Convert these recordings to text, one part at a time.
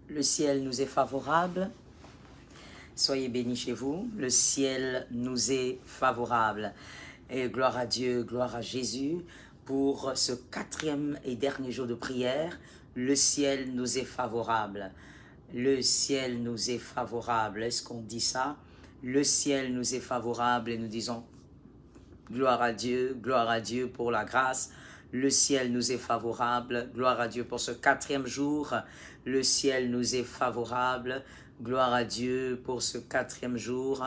Le ciel nous est favorable. Soyez bénis chez vous. Le ciel nous est favorable. Et gloire à Dieu, gloire à Jésus. Pour ce 4e et dernier jour de prière, le ciel nous est favorable. Le ciel nous est favorable. Est-ce qu'on dit ça? Le ciel nous est favorable et nous disons gloire à Dieu pour la grâce. Le ciel nous est favorable. Gloire à Dieu pour ce 4e jour. Le ciel nous est favorable. Gloire à Dieu pour ce 4e jour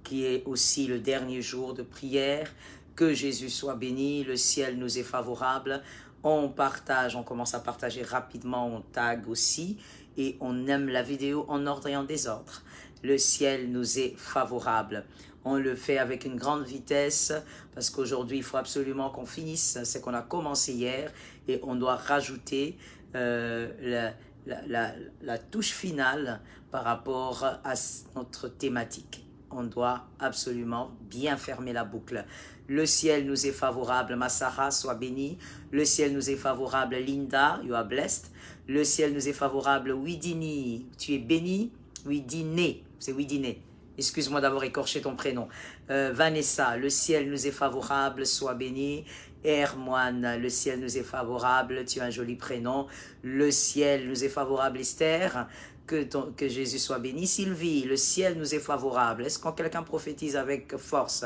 qui est aussi le dernier jour de prière. Que Jésus soit béni. Le ciel nous est favorable. On partage, on commence à partager rapidement, on tag aussi et on aime la vidéo en ordre et en désordre. Le ciel nous est favorable. On le fait avec une grande vitesse parce qu'aujourd'hui, il faut absolument qu'on finisse ce qu'on a commencé hier et on doit rajouter la touche finale par rapport à notre thématique. On doit absolument bien fermer la boucle. Le ciel nous est favorable, Massara, sois bénie. Le ciel nous est favorable, Linda, you are blessed. Le ciel nous est favorable, Widini, tu es bénie. Widine, c'est Widine. Excuse-moi d'avoir écorché ton prénom. Vanessa, le ciel nous est favorable, sois bénie. Ermoine, le ciel nous est favorable, tu as un joli prénom. Le ciel nous est favorable, Esther. Que Jésus soit béni. Sylvie, le ciel nous est favorable. Est-ce que quelqu'un prophétise avec force?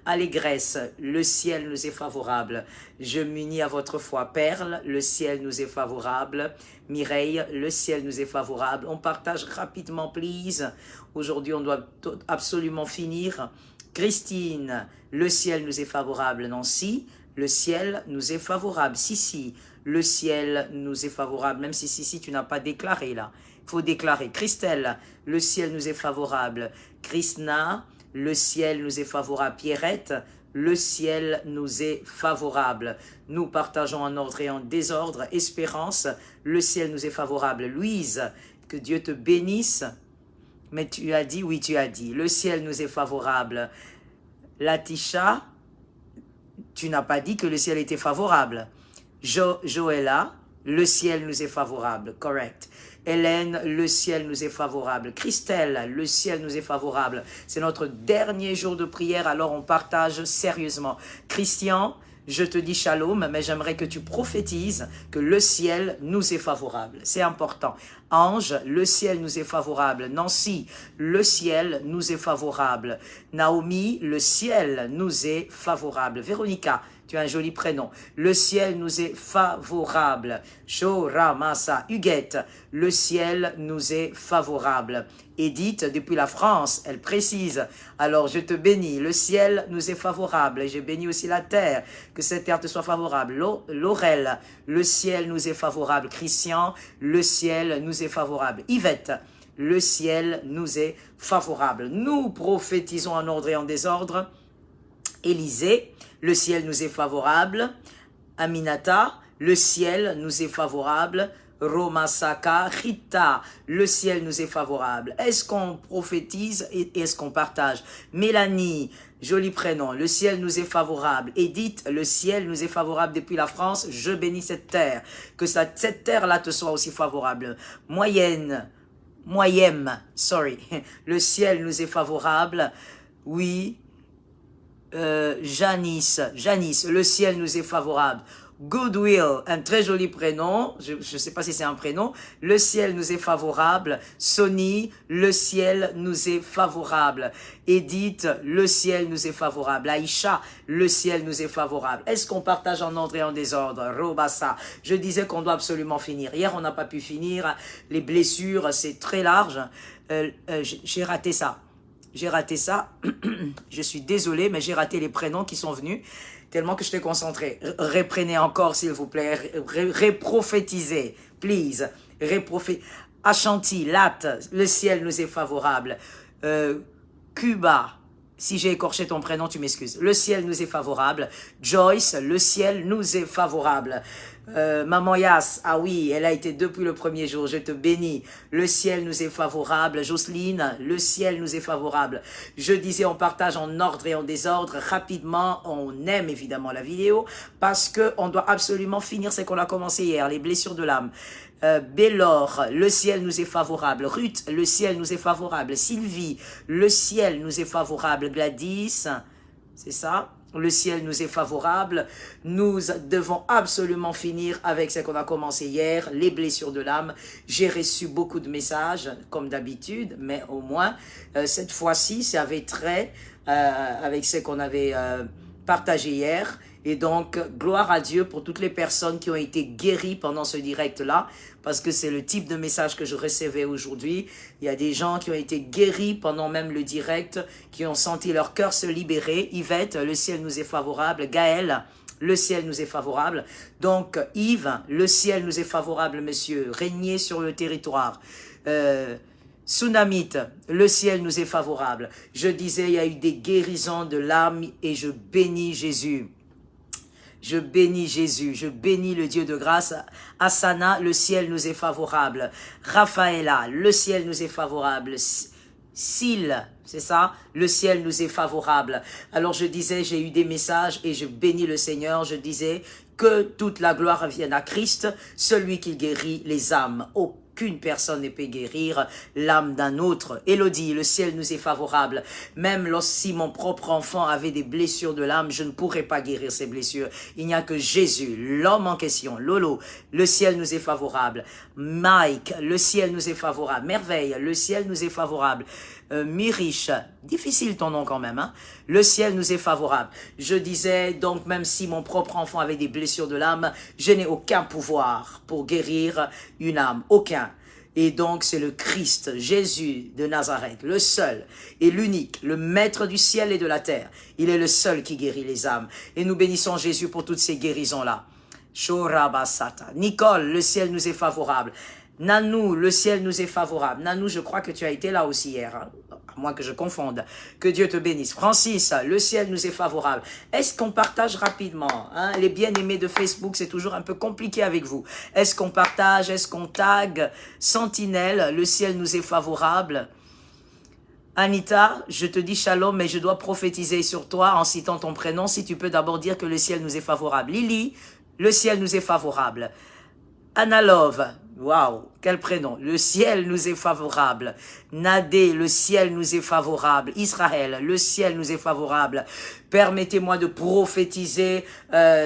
Allégresse, le ciel nous est favorable. Je m'unis à votre foi. Perle, le ciel nous est favorable. Mireille, le ciel nous est favorable. On partage rapidement, please. Aujourd'hui, on doit absolument finir. Christine, le ciel nous est favorable. Nancy, le ciel nous est favorable. Sissi, le ciel nous est favorable. Même si Sissi, tu n'as pas déclaré là. Il faut déclarer. Christelle, le ciel nous est favorable. Krishna, le ciel nous est favorable. Pierrette, le ciel nous est favorable. Nous partageons en ordre et en désordre. Espérance, le ciel nous est favorable. Louise, que Dieu te bénisse. Mais tu as dit, oui tu as dit, le ciel nous est favorable. Latisha, tu n'as pas dit que le ciel était favorable. Joëlla, le ciel nous est favorable, correct. Hélène, le ciel nous est favorable. Christelle, le ciel nous est favorable. C'est notre dernier jour de prière, alors on partage sérieusement. Christian, je te dis shalom, mais j'aimerais que tu prophétises que le ciel nous est favorable. C'est important. Ange, le ciel nous est favorable. Nancy, le ciel nous est favorable. Naomi, le ciel nous est favorable. Véronica, tu as un joli prénom. Le ciel nous est favorable. Shoramasa, Huguette, le ciel nous est favorable. Edith, depuis la France, elle précise. Alors je te bénis, le ciel nous est favorable. Et je bénis aussi la terre, que cette terre te soit favorable. Laurel, le ciel nous est favorable. Christian, le ciel nous est favorable. Yvette, le ciel nous est favorable. Nous prophétisons en ordre et en désordre. Élisée, le ciel nous est favorable. Aminata, le ciel nous est favorable. Romasaka, Rita, le ciel nous est favorable. Est-ce qu'on prophétise et est-ce qu'on partage? Mélanie, joli prénom, le ciel nous est favorable. Edith, le ciel nous est favorable depuis la France. Je bénis cette terre. Que cette terre-là te soit aussi favorable. Moyenne, le ciel nous est favorable. Oui. Janice, le ciel nous est favorable. Goodwill, un très joli prénom, je ne sais pas si c'est un prénom, le ciel nous est favorable. Sony, le ciel nous est favorable. Edith, le ciel nous est favorable. Aïcha, le ciel nous est favorable. Est-ce qu'on partage en ordre et en désordre? Robassa, je disais qu'on doit absolument finir. Hier, on n'a pas pu finir. Les blessures, c'est très large. J'ai raté ça. Je suis désolé, mais j'ai raté les prénoms qui sont venus, tellement que je t'ai concentré. Reprenez encore, s'il vous plaît, reprophétisez, please. Ashanti, Latte, le ciel nous est favorable. Cuba, si j'ai écorché ton prénom, tu m'excuses. Le ciel nous est favorable. Joyce, le ciel nous est favorable. Maman Yass, ah oui, elle a été depuis le premier jour, je te bénis. Le ciel nous est favorable. Jocelyne, le ciel nous est favorable. Je disais, on partage en ordre et en désordre. Rapidement, on aime évidemment la vidéo parce qu'on doit absolument finir ce qu'on a commencé hier, les blessures de l'âme. Bélor, le ciel nous est favorable. Ruth, le ciel nous est favorable. Sylvie, le ciel nous est favorable. Gladys, c'est ça? Le ciel nous est favorable. Nous devons absolument finir avec ce qu'on a commencé hier, les blessures de l'âme. J'ai reçu beaucoup de messages, comme d'habitude, mais au moins, cette fois-ci, ça avait trait avec ce qu'on avait partagé hier. Et donc, gloire à Dieu pour toutes les personnes qui ont été guéries pendant ce direct-là, parce que c'est le type de message que je recevais aujourd'hui. Il y a des gens qui ont été guéris pendant même le direct, qui ont senti leur cœur se libérer. Yvette, le ciel nous est favorable. Gaël, le ciel nous est favorable. Donc, Yves, le ciel nous est favorable, monsieur. Régnez sur le territoire. Tsunamite, le ciel nous est favorable. Je disais, il y a eu des guérisons de l'âme et je bénis Jésus. Je bénis Jésus, je bénis le Dieu de grâce. Asana, le ciel nous est favorable. Raphaëla, le ciel nous est favorable. Syl, c'est ça? Le ciel nous est favorable. Alors je disais, j'ai eu des messages et je bénis le Seigneur. Je disais que toute la gloire vienne à Christ, celui qui guérit les âmes. Aucune personne ne peut guérir l'âme d'un autre. Élodie, le ciel nous est favorable. Même si mon propre enfant avait des blessures de l'âme, je ne pourrais pas guérir ces blessures. Il n'y a que Jésus, l'homme en question. Lolo, le ciel nous est favorable. Mike, le ciel nous est favorable. Merveille, le ciel nous est favorable. Miriche, difficile ton nom quand même, hein? Le ciel nous est favorable. Je disais, donc même si mon propre enfant avait des blessures de l'âme, je n'ai aucun pouvoir pour guérir une âme, aucun. Et donc c'est le Christ, Jésus de Nazareth, le seul et l'unique, le maître du ciel et de la terre. Il est le seul qui guérit les âmes. Et nous bénissons Jésus pour toutes ces guérisons-là. Shorabasata. Nicole, le ciel nous est favorable. Nanou, le ciel nous est favorable. Nanou, je crois que tu as été là aussi hier, hein? À moins que je confonde. Que Dieu te bénisse. Francis, le ciel nous est favorable. Est-ce qu'on partage rapidement, hein? Les bien-aimés de Facebook, c'est toujours un peu compliqué avec vous. Est-ce qu'on partage? Est-ce qu'on tag? Sentinelle, le ciel nous est favorable. Anita, je te dis shalom, mais je dois prophétiser sur toi en citant ton prénom. Si tu peux d'abord dire que le ciel nous est favorable. Lily, le ciel nous est favorable. Analove, waouh, quel prénom. Le ciel nous est favorable. Nadé, le ciel nous est favorable. Israël, le ciel nous est favorable. Permettez-moi de prophétiser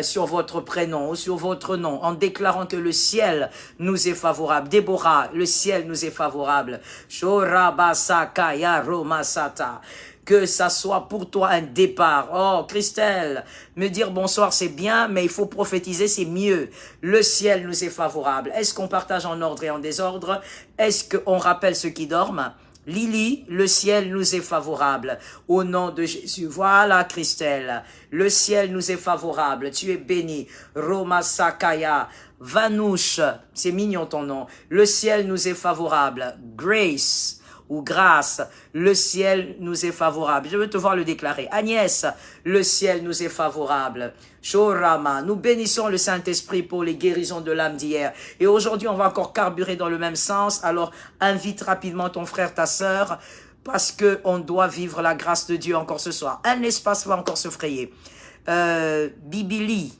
sur votre prénom ou sur votre nom en déclarant que le ciel nous est favorable. Déborah, le ciel nous est favorable. Shorabasakaya Romasata. Que ça soit pour toi un départ. Oh, Christelle, me dire bonsoir, c'est bien, mais il faut prophétiser, c'est mieux. Le ciel nous est favorable. Est-ce qu'on partage en ordre et en désordre? Est-ce qu'on rappelle ceux qui dorment? Lily, le ciel nous est favorable. Au nom de Jésus. Voilà, Christelle. Le ciel nous est favorable. Tu es béni. Roma Sakaya. Vanouche, c'est mignon ton nom. Le ciel nous est favorable. Grace ou grâce, le ciel nous est favorable. Je veux te voir le déclarer. Agnès, le ciel nous est favorable. Shorama, nous bénissons le Saint-Esprit pour les guérisons de l'âme d'hier. Et aujourd'hui, on va encore carburer dans le même sens. Alors, invite rapidement ton frère, ta sœur, parce que on doit vivre la grâce de Dieu encore ce soir. Un espace va encore se frayer. Bibili,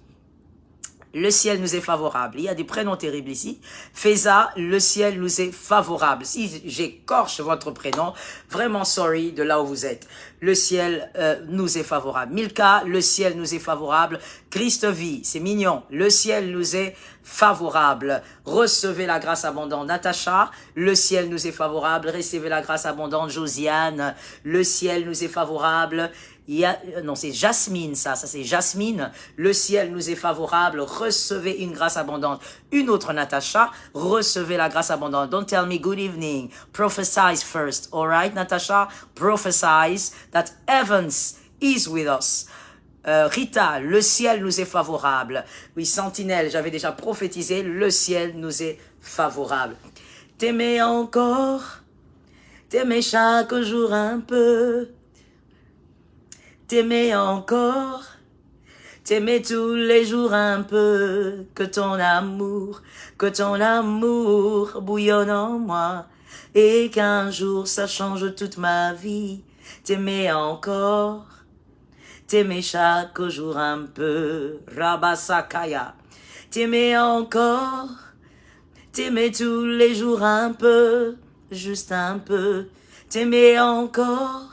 le ciel nous est favorable. Il y a des prénoms terribles ici. Feza, le ciel nous est favorable. Si j'écorche votre prénom, vraiment sorry de là où vous êtes. Le ciel nous est favorable. Milka, le ciel nous est favorable. Christovie, c'est mignon. Le ciel nous est favorable. Recevez la grâce abondante. Natacha, le ciel nous est favorable. Recevez la grâce abondante. Josiane, le ciel nous est favorable. Non, c'est Jasmine, ça c'est Jasmine. Le ciel nous est favorable. Recevez une grâce abondante. Une autre Natacha, recevez la grâce abondante. Don't tell me good evening. Prophesize first. All right, Natacha? Prophesize that heavens is with us. Rita, le ciel nous est favorable. Oui, Sentinelle, j'avais déjà prophétisé. Le ciel nous est favorable. T'aimer encore, t'aimer chaque jour un peu. T'aimer encore, t'aimer tous les jours un peu, que ton amour bouillonne en moi, et qu'un jour ça change toute ma vie, t'aimer encore, t'aimer chaque jour un peu, Rabasakaya, t'aimer encore, t'aimer tous les jours un peu, juste un peu, t'aimer encore,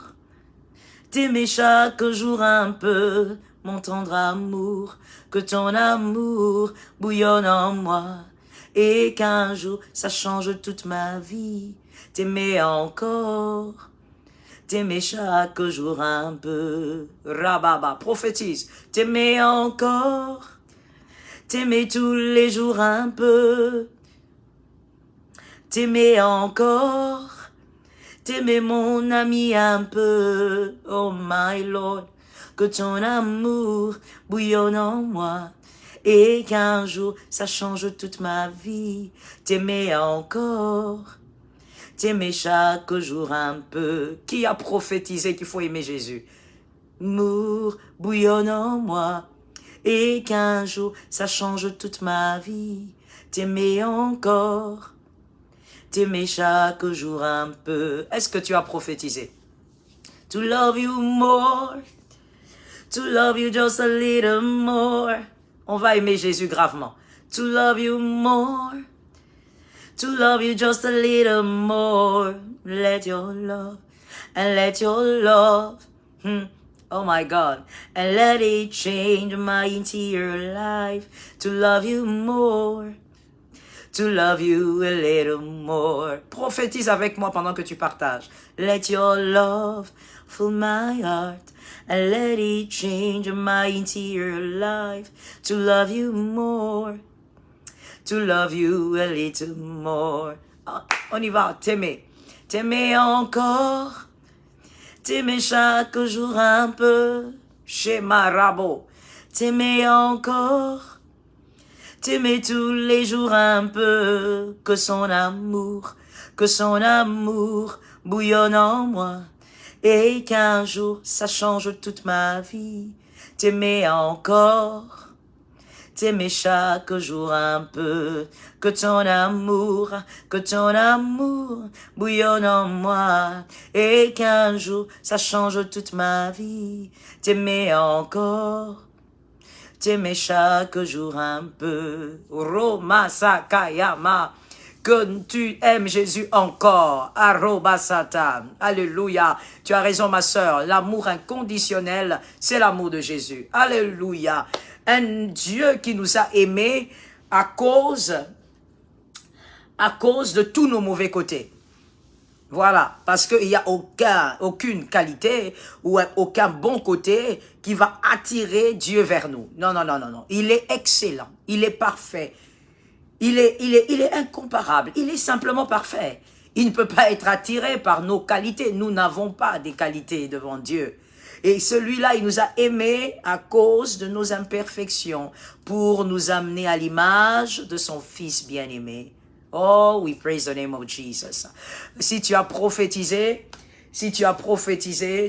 t'aimer chaque jour un peu, mon tendre amour, que ton amour bouillonne en moi, et qu'un jour ça change toute ma vie, t'aimer encore, t'aimer chaque jour un peu, Rababa, prophétise, t'aimer encore, t'aimer tous les jours un peu, t'aimer encore, t'aimer mon ami un peu, oh my Lord, que ton amour bouillonne en moi, et qu'un jour ça change toute ma vie, t'aimer encore, t'aimer chaque jour un peu. Qui a prophétisé qu'il faut aimer Jésus? Amour bouillonne en moi, et qu'un jour ça change toute ma vie, t'aimer encore, t'aimer chaque jour un peu. Est-ce que tu as prophétisé? To love you more, to love you just a little more. On va aimer Jésus gravement. To love you more, to love you just a little more. Let your love, and let your love, oh my God, and let it change my entire life. To love you more, to love you a little more. Prophétise avec moi pendant que tu partages. Let your love fill my heart, and let it change my entire life. To love you more, to love you a little more. On y va, t'aimer. T'aimer encore, t'aimer chaque jour un peu. Shema Rabo. T'aimer encore, t'aimer tous les jours un peu, que son amour bouillonne en moi, et qu'un jour ça change toute ma vie, t'aimer encore, t'aimer chaque jour un peu, que ton amour bouillonne en moi, et qu'un jour ça change toute ma vie, t'aimer encore, t'aimer chaque jour un peu. Roma Sakayama. Que tu aimes Jésus encore. Aroba Satan. Alléluia. Tu as raison, ma sœur. L'amour inconditionnel, c'est l'amour de Jésus. Alléluia. Un Dieu qui nous a aimés à cause de tous nos mauvais côtés. Voilà, parce qu'il n'y a aucune qualité ou aucun bon côté qui va attirer Dieu vers nous. Non, non, non, non, non. Il est excellent, il est parfait, il est incomparable, il est simplement parfait. Il ne peut pas être attiré par nos qualités. Nous n'avons pas des qualités devant Dieu. Et celui-là, il nous a aimés à cause de nos imperfections pour nous amener à l'image de son Fils bien-aimé. Oh, we praise the name of Jesus. Si tu as prophétisé,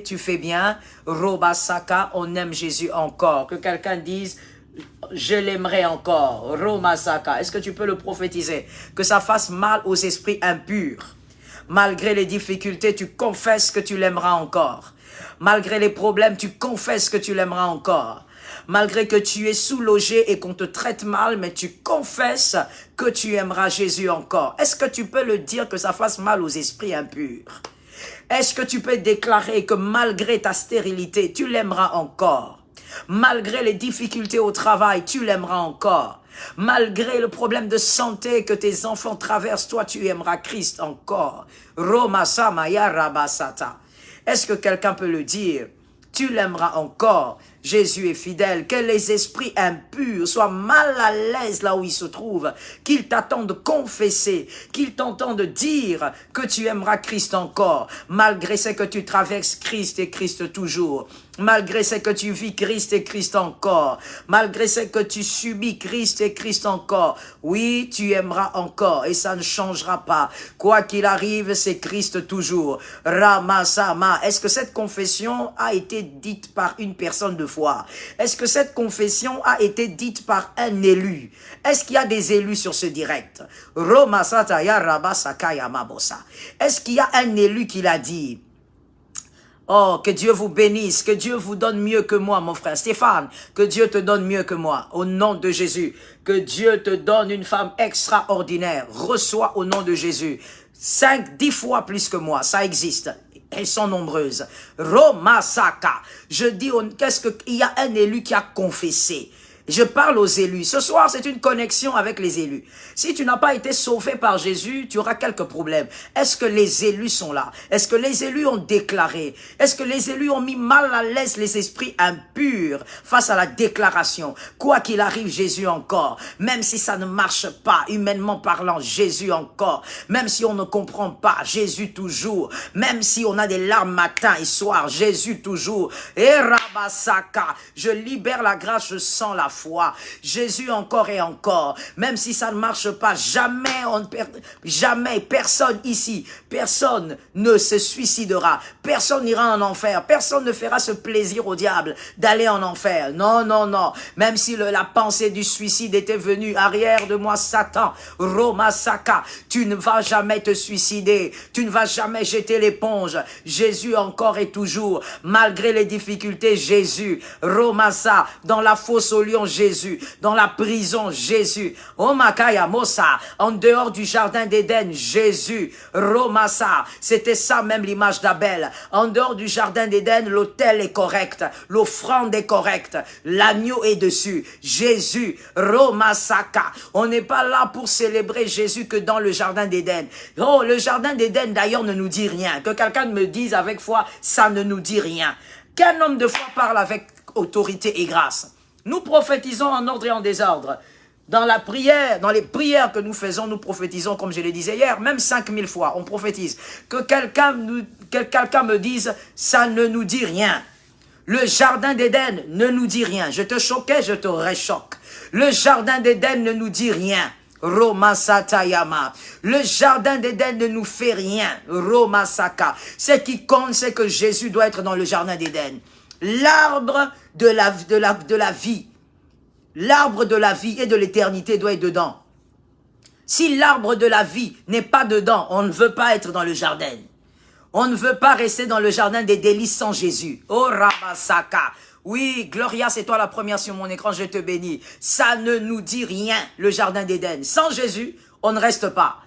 tu fais bien. Robasaka, on aime Jésus encore. Que quelqu'un dise, je l'aimerai encore. Romasaka, est-ce que tu peux le prophétiser? Que ça fasse mal aux esprits impurs. Malgré les difficultés, tu confesses que tu l'aimeras encore. Malgré les problèmes, tu confesses que tu l'aimeras encore. Malgré que tu es sous-logé et qu'on te traite mal, mais tu confesses que tu aimeras Jésus encore. Est-ce que tu peux le dire que ça fasse mal aux esprits impurs? Est-ce que tu peux déclarer que malgré ta stérilité, tu l'aimeras encore? Malgré les difficultés au travail, tu l'aimeras encore? Malgré le problème de santé que tes enfants traversent, toi tu aimeras Christ encore? Roma Samaya Rabasata. Est-ce que quelqu'un peut le dire? Tu l'aimeras encore. Jésus est fidèle. Que les esprits impurs soient mal à l'aise là où ils se trouvent. Qu'ils t'attendent confesser. Qu'ils t'entendent dire que tu aimeras Christ encore. Malgré ce que tu traverses, Christ et Christ toujours. Malgré ce que tu vis, Christ et Christ encore. Malgré ce que tu subis, Christ et Christ encore. Oui, tu aimeras encore et ça ne changera pas. Quoi qu'il arrive, c'est Christ toujours. Ramasama. Est-ce que cette confession a été dite par une personne de fois? Est-ce que cette confession a été dite par un élu? Est-ce qu'il y a des élus sur ce direct? Est-ce qu'il y a un élu qui l'a dit? Oh, que Dieu vous bénisse, que Dieu vous donne mieux que moi, mon frère Stéphane, que Dieu te donne mieux que moi, au nom de Jésus, que Dieu te donne une femme extraordinaire, reçois au nom de Jésus, 5, 10 fois plus que moi, ça existe, elles sont nombreuses. Roma Saka, je dis, qu'est-ce qu'il y a un élu qui a confessé? Je parle aux élus. Ce soir, c'est une connexion avec les élus. Si tu n'as pas été sauvé par Jésus, tu auras quelques problèmes. Est-ce que les élus sont là? Est-ce que les élus ont déclaré? Est-ce que les élus ont mis mal à l'aise les esprits impurs face à la déclaration? Quoi qu'il arrive, Jésus encore. Même si ça ne marche pas, humainement parlant, Jésus encore. Même si on ne comprend pas, Jésus toujours. Même si on a des larmes matin et soir, Jésus toujours. Et Rabasaka, je libère la grâce, je sens la foi. Jésus encore et encore. Même si ça ne marche pas, jamais personne ici, personne ne se suicidera. Personne n'ira en enfer. Personne ne fera ce plaisir au diable d'aller en enfer. Non, non, non. Même si la pensée du suicide était venue arrière de moi, Satan, Roma Saka, tu ne vas jamais te suicider. Tu ne vas jamais jeter l'éponge. Jésus encore et toujours. Malgré les difficultés, Jésus. Roma Sa, dans la fosse au lion, Jésus, dans la prison, Jésus, Omakaya Mosa, en dehors du jardin d'Éden, Jésus, Romasa, c'était ça même l'image d'Abel, en dehors du jardin d'Éden, l'autel est correct, l'offrande est correcte, l'agneau est dessus, Jésus, Romasaka, on n'est pas là pour célébrer Jésus que dans le jardin d'Éden. Oh, le jardin d'Éden d'ailleurs ne nous dit rien, que quelqu'un me dise avec foi, ça ne nous dit rien. Qu'un homme de foi parle avec autorité et grâce. Nous prophétisons en ordre et en désordre. Dans la prière, dans les prières que nous faisons, nous prophétisons, comme je le disais hier, même 5000 fois, on prophétise. Que quelqu'un me dise, ça ne nous dit rien. Le jardin d'Éden ne nous dit rien. Je te choquais, je te réchoque. Le jardin d'Éden ne nous dit rien. Roma Satayama. Le jardin d'Éden ne nous fait rien. Roma Saka. Ce qui compte, c'est que Jésus doit être dans le jardin d'Éden. L'arbre de la vie. L'arbre de la vie et de l'éternité doit être dedans. Si l'arbre de la vie n'est pas dedans, on ne veut pas être dans le jardin. On ne veut pas rester dans le jardin des délices sans Jésus. Oh Rabasaka. Oui, Gloria, c'est toi la première sur mon écran, je te bénis. Ça ne nous dit rien, le jardin d'Éden. Sans Jésus, on ne reste pas.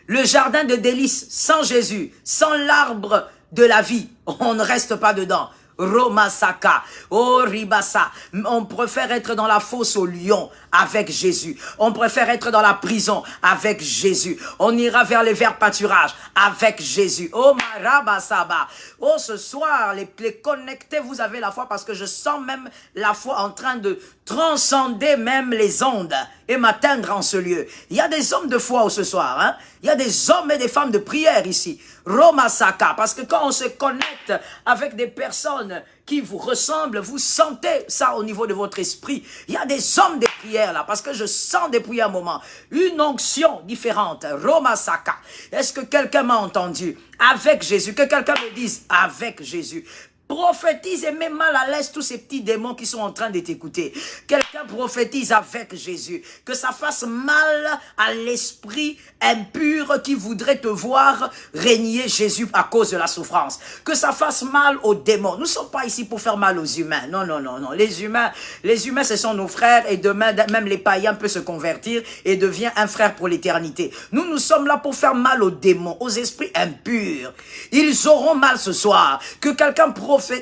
Le jardin de délices sans Jésus, sans l'arbre de la vie, on ne reste pas dedans. Roma Saka, oh Ribasa, on préfère être dans la fosse au lion avec Jésus. On préfère être dans la prison avec Jésus. On ira vers les verts pâturages avec Jésus. Oh Marabasaba, oh ce soir, les connectés, vous avez la foi parce que je sens même la foi en train de transcender même les ondes et m'atteindre en ce lieu. Il y a des hommes de foi ce soir, hein? Il y a des hommes et des femmes de prière ici. Roma Saka, parce que quand on se connecte avec des personnes qui vous ressemblent, vous sentez ça au niveau de votre esprit. Il y a des hommes de prière là, parce que je sens depuis un moment une onction différente. Roma Saka. Est-ce que quelqu'un m'a entendu? Avec Jésus. Que quelqu'un me dise avec Jésus. Prophétise et mets mal à l'aise tous ces petits démons qui sont en train de t'écouter. Quelqu'un prophétise avec Jésus. Que ça fasse mal à l'esprit impur qui voudrait te voir régner Jésus à cause de la souffrance. Que ça fasse mal aux démons. Nous ne sommes pas ici pour faire mal aux humains. Non, non, non, non. Les humains, ce sont nos frères et demain, même les païens peuvent se convertir et devient un frère pour l'éternité. Nous sommes là pour faire mal aux démons, aux esprits impurs. Ils auront mal ce soir. Que quelqu'un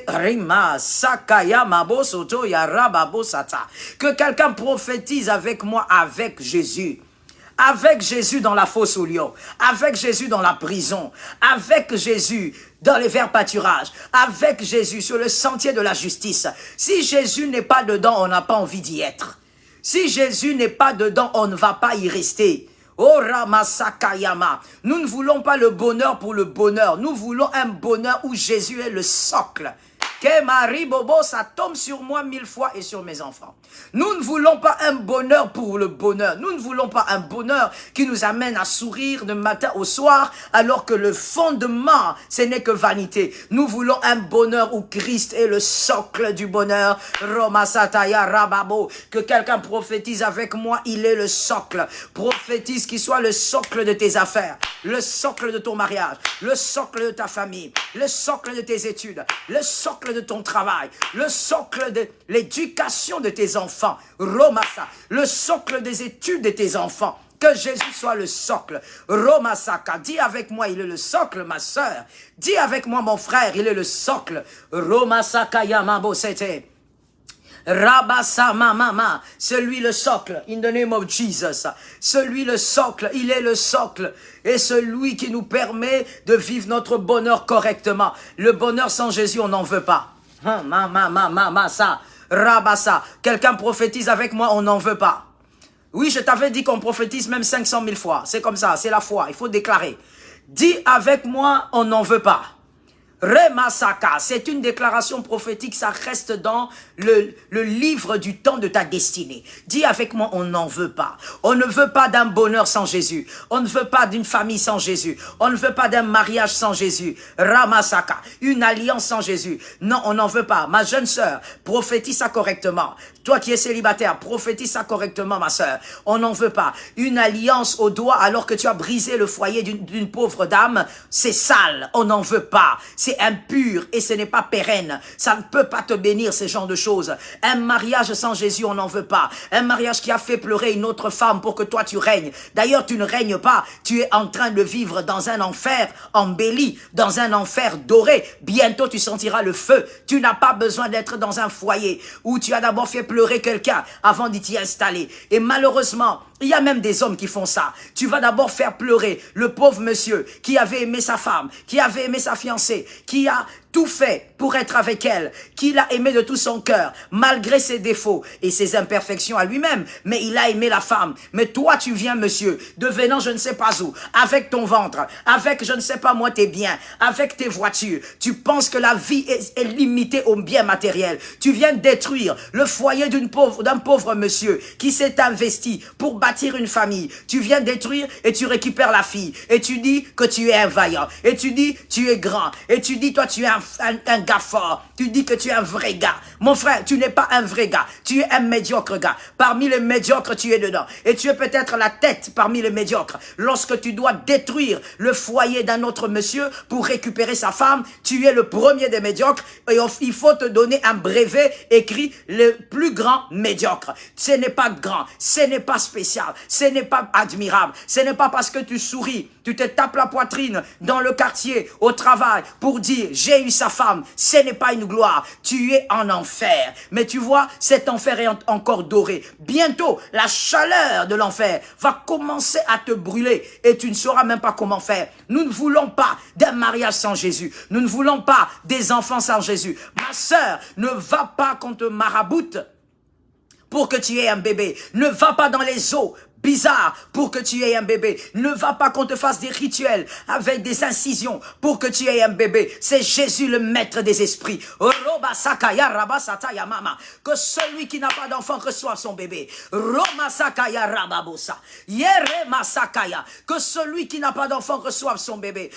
Rima Sakaya Mabo Soto Yarababo Sata. Que quelqu'un prophétise avec moi avec Jésus. Avec Jésus dans la fosse au lion. Avec Jésus dans la prison. Avec Jésus dans les verts pâturages. Avec Jésus sur le sentier de la justice. Si Jésus n'est pas dedans, on n'a pas envie d'y être. Si Jésus n'est pas dedans, on ne va pas y rester. Oh Ramasakayama, nous ne voulons pas le bonheur pour le bonheur, nous voulons un bonheur où Jésus est le socle. Que Marie Bobo, ça tombe sur moi 1000 fois et sur mes enfants. Nous ne voulons pas un bonheur pour le bonheur. Nous ne voulons pas un bonheur qui nous amène à sourire de matin au soir, alors que le fondement, ce n'est que vanité. Nous voulons un bonheur où Christ est le socle du bonheur. Roma Sataya Rababo. Que quelqu'un prophétise avec moi, il est le socle. Prophétise qu'il soit le socle de tes affaires, le socle de ton mariage, le socle de ta famille, le socle de tes études, le socle de ton travail, le socle de l'éducation de tes enfants. Romasa, le socle des études de tes enfants. Que Jésus soit le socle. Romasaka, dis avec moi, il est le socle, ma sœur. Dis avec moi, mon frère, il est le socle. Romasaka Yamabo, c'était. Rabasa mama, celui le socle, in the name of Jesus. Celui le socle, il est le socle. Et celui qui nous permet de vivre notre bonheur correctement. Le bonheur sans Jésus, on n'en veut pas. Ça. Rabasa. Quelqu'un prophétise avec moi, on n'en veut pas. Oui, je t'avais dit qu'on prophétise même 500 000 fois. C'est comme ça, c'est la foi, il faut déclarer. Dis avec moi, on n'en veut pas. Remasaka, c'est une déclaration prophétique, ça reste dans le livre du temps de ta destinée. Dis avec moi, on n'en veut pas. On ne veut pas d'un bonheur sans Jésus. On ne veut pas d'une famille sans Jésus. On ne veut pas d'un mariage sans Jésus. Ramasaka, une alliance sans Jésus. Non, on n'en veut pas. Ma jeune sœur, prophétise ça correctement. Toi qui es célibataire, prophétise ça correctement, ma sœur. On n'en veut pas. Une alliance au doigt alors que tu as brisé le foyer d'une pauvre dame, c'est sale. On n'en veut pas. C'est impur et ce n'est pas pérenne. Ça ne peut pas te bénir, ces genres de choses. Un mariage sans Jésus, on n'en veut pas. Un mariage qui a fait pleurer une autre femme pour que toi tu règnes. D'ailleurs, tu ne règnes pas. Tu es en train de vivre dans un enfer embelli, dans un enfer doré. Bientôt, tu sentiras le feu. Tu n'as pas besoin d'être dans un foyer où tu as d'abord fait pleurer quelqu'un avant d'y t'y installer. Et malheureusement, il y a même des hommes qui font ça. Tu vas d'abord faire pleurer le pauvre monsieur qui avait aimé sa femme, qui avait aimé sa fiancée, qui a tout fait pour être avec elle, qui l'a aimé de tout son cœur, malgré ses défauts et ses imperfections à lui-même. Mais il a aimé la femme. Mais toi, tu viens, monsieur, devenant je ne sais pas où, avec ton ventre, avec je ne sais pas moi tes biens, avec tes voitures. Tu penses que la vie est limitée aux biens matériels. Tu viens détruire le foyer d'un pauvre monsieur qui s'est investi pour bâtir une famille. Tu viens détruire et tu récupères la fille. Et tu dis que tu es un vaillant. Et tu dis tu es grand. Et tu dis toi tu es un gars fort. Tu dis que tu es un vrai gars. Mon frère, tu n'es pas un vrai gars. Tu es un médiocre gars. Parmi les médiocres, tu es dedans. Et tu es peut-être la tête parmi les médiocres. Lorsque tu dois détruire le foyer d'un autre monsieur pour récupérer sa femme, tu es le premier des médiocres. Et il faut te donner un brevet écrit le plus grand médiocre. Ce n'est pas grand. Ce n'est pas spécial. Ce n'est pas admirable. Ce n'est pas parce que tu souris. Tu te tapes la poitrine dans le quartier, au travail, pour dire j'ai eu sa femme. Ce n'est pas une gloire. Tu es en enfer. Mais tu vois, cet enfer est encore doré. Bientôt, la chaleur de l'enfer va commencer à te brûler et tu ne sauras même pas comment faire. Nous ne voulons pas d'un mariage sans Jésus. Nous ne voulons pas des enfants sans Jésus. Ma sœur, ne va pas qu'on te maraboute pour que tu aies un bébé. Ne va pas dans les eaux bizarre pour que tu aies un bébé. Ne va pas qu'on te fasse des rituels avec des incisions pour que tu aies un bébé. C'est Jésus le maître des esprits. Que celui qui n'a pas d'enfant reçoive son bébé. Que celui qui n'a pas d'enfant reçoive son bébé.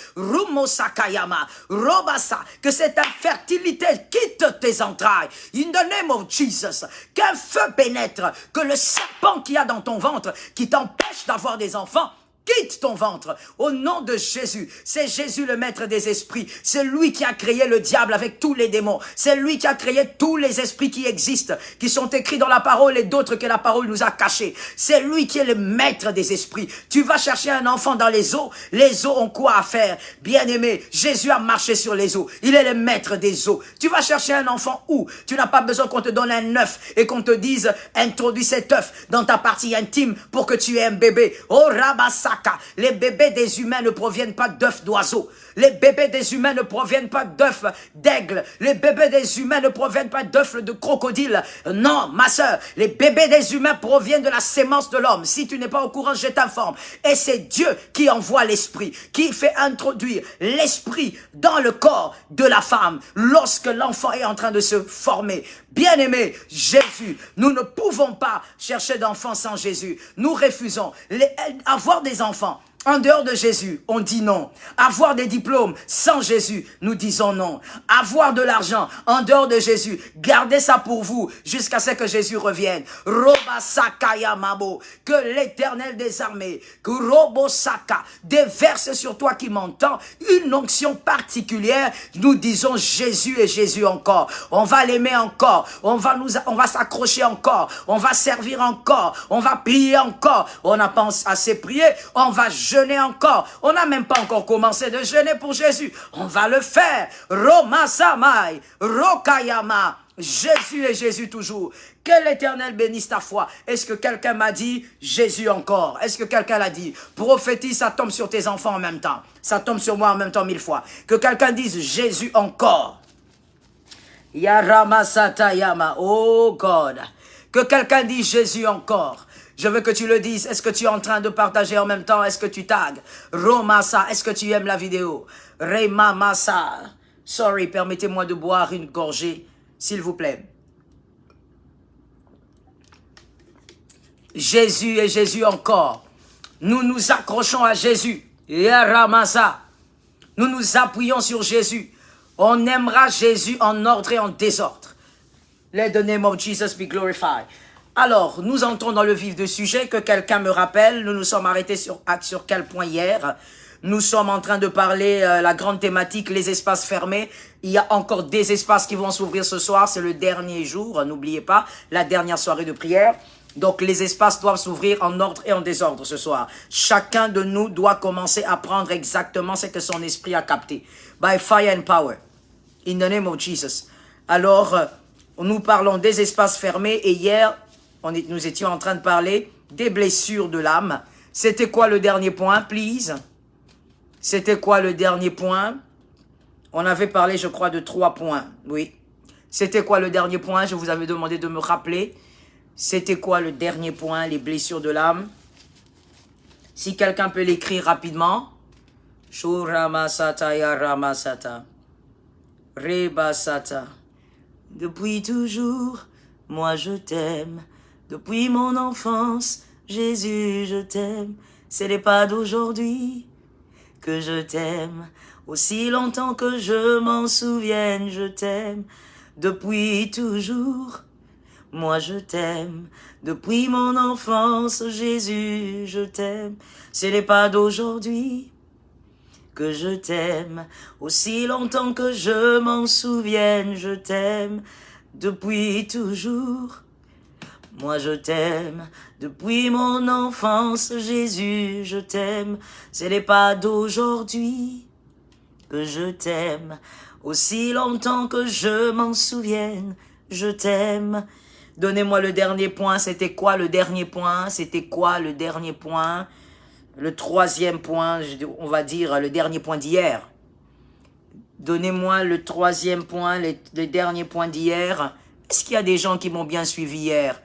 Que cette infertilité quitte tes entrailles. In the name of Jesus. Qu'un feu pénètre. Que le serpent qu'il y a dans ton ventre qui t'empêche d'avoir des enfants, quitte ton ventre au nom de Jésus. C'est Jésus le maître des esprits. C'est lui qui a créé le diable avec tous les démons. C'est lui qui a créé tous les esprits qui existent, qui sont écrits dans la parole et d'autres que la parole nous a cachés. C'est lui qui est le maître des esprits. Tu vas chercher un enfant dans les eaux. Les eaux ont quoi à faire? Bien-aimé, Jésus a marché sur les eaux. Il est le maître des eaux. Tu vas chercher un enfant où? Tu n'as pas besoin qu'on te donne un œuf et qu'on te dise introduis cet œuf dans ta partie intime pour que tu aies un bébé. Oh Rabassa Les bébés des humains ne proviennent pas d'œufs d'oiseaux. Les bébés des humains ne proviennent pas d'œufs d'aigle. Les bébés des humains ne proviennent pas d'œufs de crocodile. Non, ma soeur, les bébés des humains proviennent de la sémence de l'homme. Si tu n'es pas au courant, je t'informe. Et c'est Dieu qui envoie l'esprit, qui fait introduire l'esprit dans le corps de la femme lorsque l'enfant est en train de se former. Bien-aimé, Jésus, nous ne pouvons pas chercher d'enfants sans Jésus. Nous refusons. Avoir des enfants en dehors de Jésus, on dit non. Avoir des diplômes sans Jésus, nous disons non. Avoir de l'argent en dehors de Jésus, gardez ça pour vous jusqu'à ce que Jésus revienne. Que l'Éternel des armées, que Robosaka déverse sur toi qui m'entends une onction particulière. Nous disons Jésus et Jésus encore. On va l'aimer encore. On va s'accrocher encore. On va servir encore. On va prier encore. On n'a pas assez prié. On va jeûner encore. On n'a même pas encore commencé de jeûner pour Jésus. On va le faire. Roma Samai, Rokayama. Jésus et Jésus toujours. Que l'Éternel bénisse ta foi. Est-ce que quelqu'un m'a dit Jésus encore? Est-ce que quelqu'un l'a dit? Prophétise, ça tombe sur tes enfants en même temps. Ça tombe sur moi en même temps 1000 fois. Que quelqu'un dise Jésus encore. Yarama Satayama. Oh God. Que quelqu'un dise Jésus encore. Je veux que tu le dises. Est-ce que tu es en train de partager en même temps? Est-ce que tu tags? Romasa, est-ce que tu aimes la vidéo? Rema Massa. Sorry, permettez-moi de boire une gorgée, s'il vous plaît. Jésus et Jésus encore. Nous nous accrochons à Jésus. Yaramasa. Nous nous appuyons sur Jésus. On aimera Jésus en ordre et en désordre. Let the name of Jesus be glorified. Alors, nous entrons dans le vif du sujet, que quelqu'un me rappelle. Nous nous sommes arrêtés sur quel point hier? Nous sommes en train de parler la grande thématique, les espaces fermés. Il y a encore des espaces qui vont s'ouvrir ce soir. C'est le dernier jour, n'oubliez pas, la dernière soirée de prière. Donc, les espaces doivent s'ouvrir en ordre et en désordre ce soir. Chacun de nous doit commencer à prendre exactement ce que son esprit a capté. By fire and power. In the name of Jesus. Alors, nous parlons des espaces fermés et hier, nous étions en train de parler des blessures de l'âme. C'était quoi le dernier point, please? C'était quoi le dernier point? On avait parlé, je crois, de 3 points. Oui. C'était quoi le dernier point? Je vous avais demandé de me rappeler. C'était quoi le dernier point, les blessures de l'âme? Si quelqu'un peut l'écrire rapidement. Shuramasata Yaramasata. Rebasata. Depuis toujours, moi je t'aime. Depuis mon enfance, Jésus, je t'aime. Ce n'est pas d'aujourd'hui que je t'aime. Aussi longtemps que je m'en souvienne, je t'aime. Depuis toujours, moi je t'aime. Depuis mon enfance, Jésus, je t'aime. Ce n'est pas d'aujourd'hui que je t'aime. Aussi longtemps que je m'en souvienne, je t'aime. Depuis toujours, moi je t'aime. Depuis mon enfance, Jésus, je t'aime. Ce n'est pas d'aujourd'hui que je t'aime. Aussi longtemps que je m'en souvienne, je t'aime. Donnez-moi le dernier point. C'était quoi le dernier point? C'était quoi le dernier point? Le troisième point, on va dire le dernier point d'hier. Donnez-moi le troisième point, le dernier point d'hier. Est-ce qu'il y a des gens qui m'ont bien suivi hier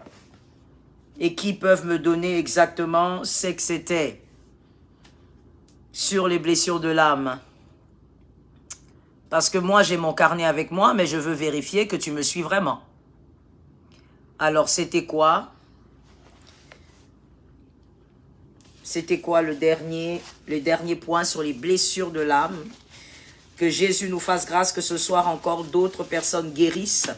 et qui peuvent me donner exactement ce que c'était sur les blessures de l'âme? Parce que moi, j'ai mon carnet avec moi, mais je veux vérifier que tu me suis vraiment. Alors, c'était quoi? C'était quoi le dernier point sur les blessures de l'âme? Que Jésus nous fasse grâce que ce soir encore d'autres personnes guérissent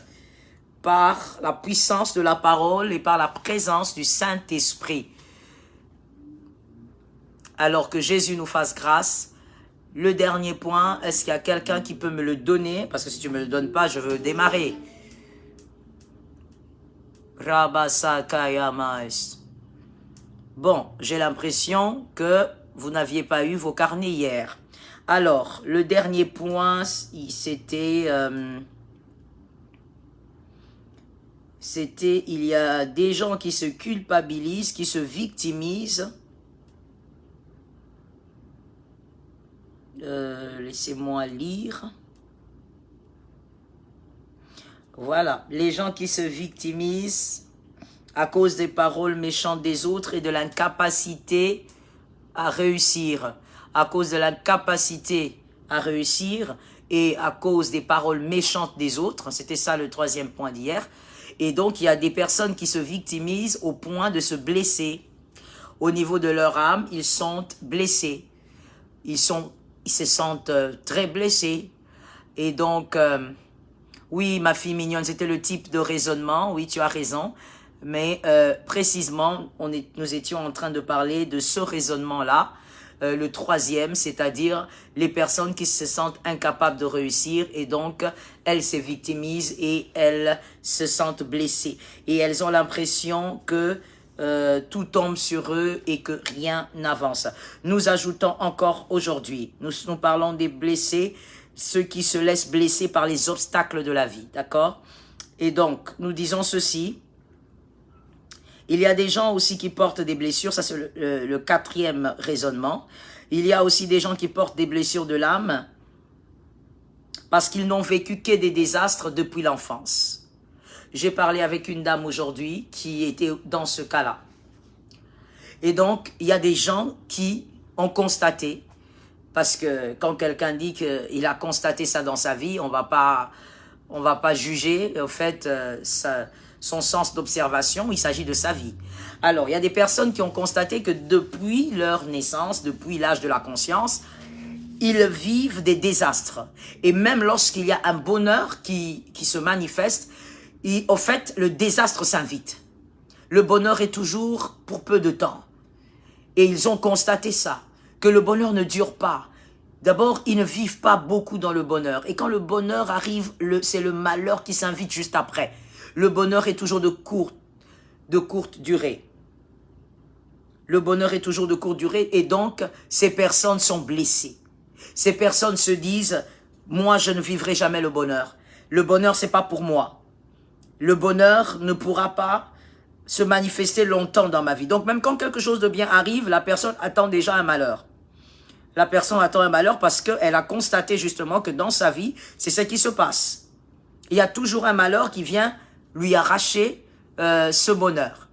par la puissance de la parole et par la présence du Saint-Esprit. Alors que Jésus nous fasse grâce. Le dernier point, est-ce qu'il y a quelqu'un qui peut me le donner? Parce que si tu ne me le donnes pas, je veux démarrer. Rabasakayamais. Bon, j'ai l'impression que vous n'aviez pas eu vos carnets hier. Alors, le dernier point, c'était... il y a des gens qui se culpabilisent, qui se victimisent Laissez-moi lire. Voilà, les gens qui se victimisent à cause des paroles méchantes des autres et de l'incapacité à réussir. À cause de l'incapacité à réussir et à cause des paroles méchantes des autres. C'était ça le troisième point d'hier. Et donc, il y a des personnes qui se victimisent au point de se blesser. Au niveau de leur âme, ils sont blessés. Ils se sentent très blessés. Et donc, oui, ma fille mignonne, c'était le type de raisonnement. Oui, tu as raison. Mais précisément, nous étions en train de parler de ce raisonnement-là. Le troisième, c'est-à-dire les personnes qui se sentent incapables de réussir et donc elles se victimisent et elles se sentent blessées. Et elles ont l'impression que tout tombe sur eux et que rien n'avance. Nous ajoutons encore aujourd'hui, nous parlons des blessés, ceux qui se laissent blesser par les obstacles de la vie, d'accord? Et donc, nous disons ceci. Il y a des gens aussi qui portent des blessures, ça c'est le quatrième raisonnement. Il y a aussi des gens qui portent des blessures de l'âme parce qu'ils n'ont vécu que des désastres depuis l'enfance. J'ai parlé avec une dame aujourd'hui qui était dans ce cas-là. Et donc, il y a des gens qui ont constaté, parce que quand quelqu'un dit qu'il a constaté ça dans sa vie, on va pas juger, au fait, son sens d'observation, il s'agit de sa vie. Alors, il y a des personnes qui ont constaté que depuis leur naissance, depuis l'âge de la conscience, ils vivent des désastres. Et même lorsqu'il y a un bonheur qui se manifeste, au fait, le désastre s'invite. Le bonheur est toujours pour peu de temps. Et ils ont constaté ça, que le bonheur ne dure pas. D'abord, ils ne vivent pas beaucoup dans le bonheur. Et quand le bonheur arrive, c'est le malheur qui s'invite juste après. Le bonheur est toujours de courte durée. Le bonheur est toujours de courte durée et donc ces personnes sont blessées. Ces personnes se disent, moi je ne vivrai jamais le bonheur. Le bonheur c'est pas pour moi. Le bonheur ne pourra pas se manifester longtemps dans ma vie. Donc même quand quelque chose de bien arrive, la personne attend déjà un malheur. La personne attend un malheur parce qu'elle a constaté justement que dans sa vie, c'est ce qui se passe. Il y a toujours un malheur qui vient lui arracher ce bonheur.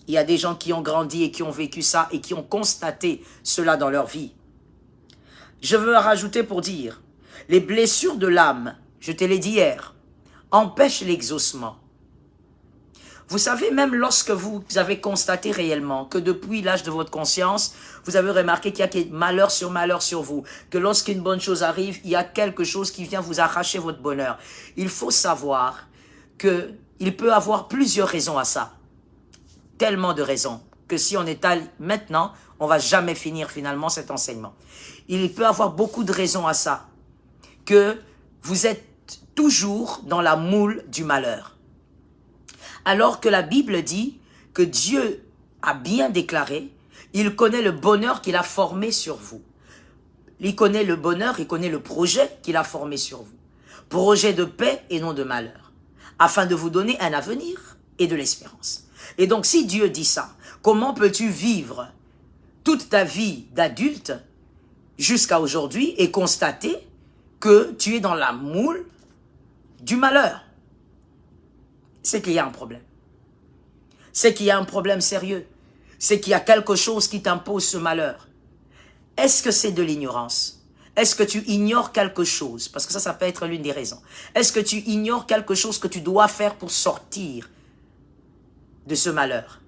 Il y a des gens qui ont grandi et qui ont vécu ça et qui ont constaté cela dans leur vie. Je veux rajouter pour dire, les blessures de l'âme, je te l'ai dit hier, empêchent l'exaucement. Vous savez, même lorsque vous avez constaté réellement que depuis l'âge de votre conscience, vous avez remarqué qu'il y a malheur sur vous, que lorsqu'une bonne chose arrive, il y a quelque chose qui vient vous arracher votre bonheur. Il faut savoir qu'il peut avoir plusieurs raisons à ça. Tellement de raisons que si on étale maintenant, on ne va jamais finir finalement cet enseignement. Il peut avoir beaucoup de raisons à ça. Que vous êtes toujours dans la moule du malheur. Alors que la Bible dit que Dieu a bien déclaré, il connaît le bonheur qu'il a formé sur vous. Il connaît le bonheur, il connaît le projet qu'il a formé sur vous. Projet de paix et non de malheur. Afin de vous donner un avenir et de l'espérance. Et donc, si Dieu dit ça, comment peux-tu vivre toute ta vie d'adulte jusqu'à aujourd'hui et constater que tu es dans la moule du malheur? C'est qu'il y a un problème. C'est qu'il y a un problème sérieux. C'est qu'il y a quelque chose qui t'impose ce malheur. Est-ce que c'est de l'ignorance? Est-ce que tu ignores quelque chose? Parce que ça peut être l'une des raisons. Est-ce que tu ignores quelque chose que tu dois faire pour sortir de ce malheur?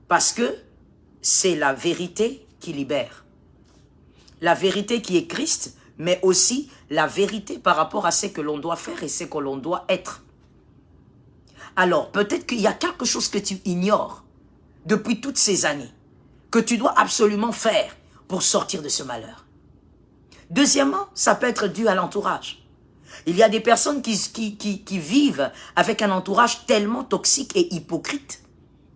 Parce que c'est la vérité qui libère. La vérité qui est Christ, mais aussi la vérité par rapport à ce que l'on doit faire et ce que l'on doit être. Alors, peut-être qu'il y a quelque chose que tu ignores depuis toutes ces années, que tu dois absolument faire pour sortir de ce malheur. Deuxièmement, ça peut être dû à l'entourage. Il y a des personnes qui vivent avec un entourage tellement toxique et hypocrite.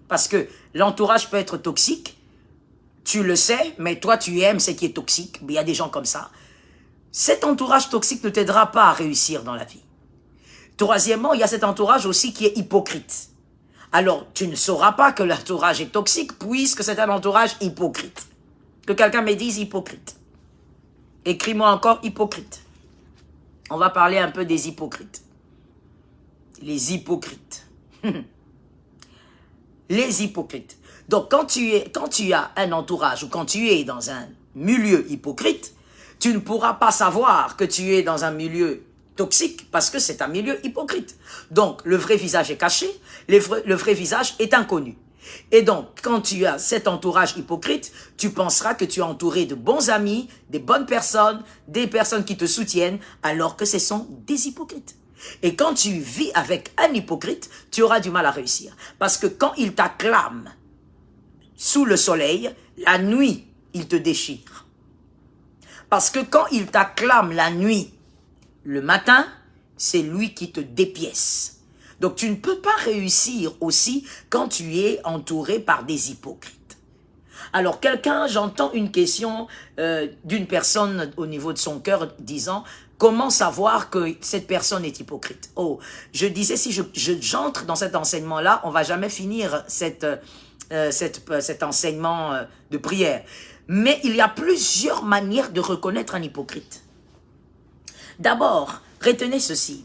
Parce que l'entourage peut être toxique, tu le sais, mais toi tu aimes ce qui est toxique. Il y a des gens comme ça. Cet entourage toxique ne t'aidera pas à réussir dans la vie. Troisièmement, il y a cet entourage aussi qui est hypocrite. Alors, tu ne sauras pas que l'entourage est toxique puisque c'est un entourage hypocrite. Que quelqu'un me dise hypocrite. Écris-moi encore hypocrite. On va parler un peu des hypocrites. Les hypocrites. Les hypocrites. Donc, quand tu as un entourage ou quand tu es dans un milieu hypocrite, tu ne pourras pas savoir que tu es dans un milieu toxique parce que c'est un milieu hypocrite. Donc, le vrai visage est caché, le vrai visage est inconnu. Et donc, quand tu as cet entourage hypocrite, tu penseras que tu es entouré de bons amis, des bonnes personnes, des personnes qui te soutiennent, alors que ce sont des hypocrites. Et quand tu vis avec un hypocrite, tu auras du mal à réussir. Parce que quand il t'acclame sous le soleil, la nuit, il te déchire. Parce que quand il t'acclame la nuit, le matin, c'est lui qui te dépièce. Donc, tu ne peux pas réussir aussi quand tu es entouré par des hypocrites. Alors, j'entends une question d'une personne au niveau de son cœur disant « Comment savoir que cette personne est hypocrite ?» Oh, je disais, si j'entre dans cet enseignement-là, on va jamais finir cet enseignement de prière. Mais il y a plusieurs manières de reconnaître un hypocrite. D'abord, retenez ceci.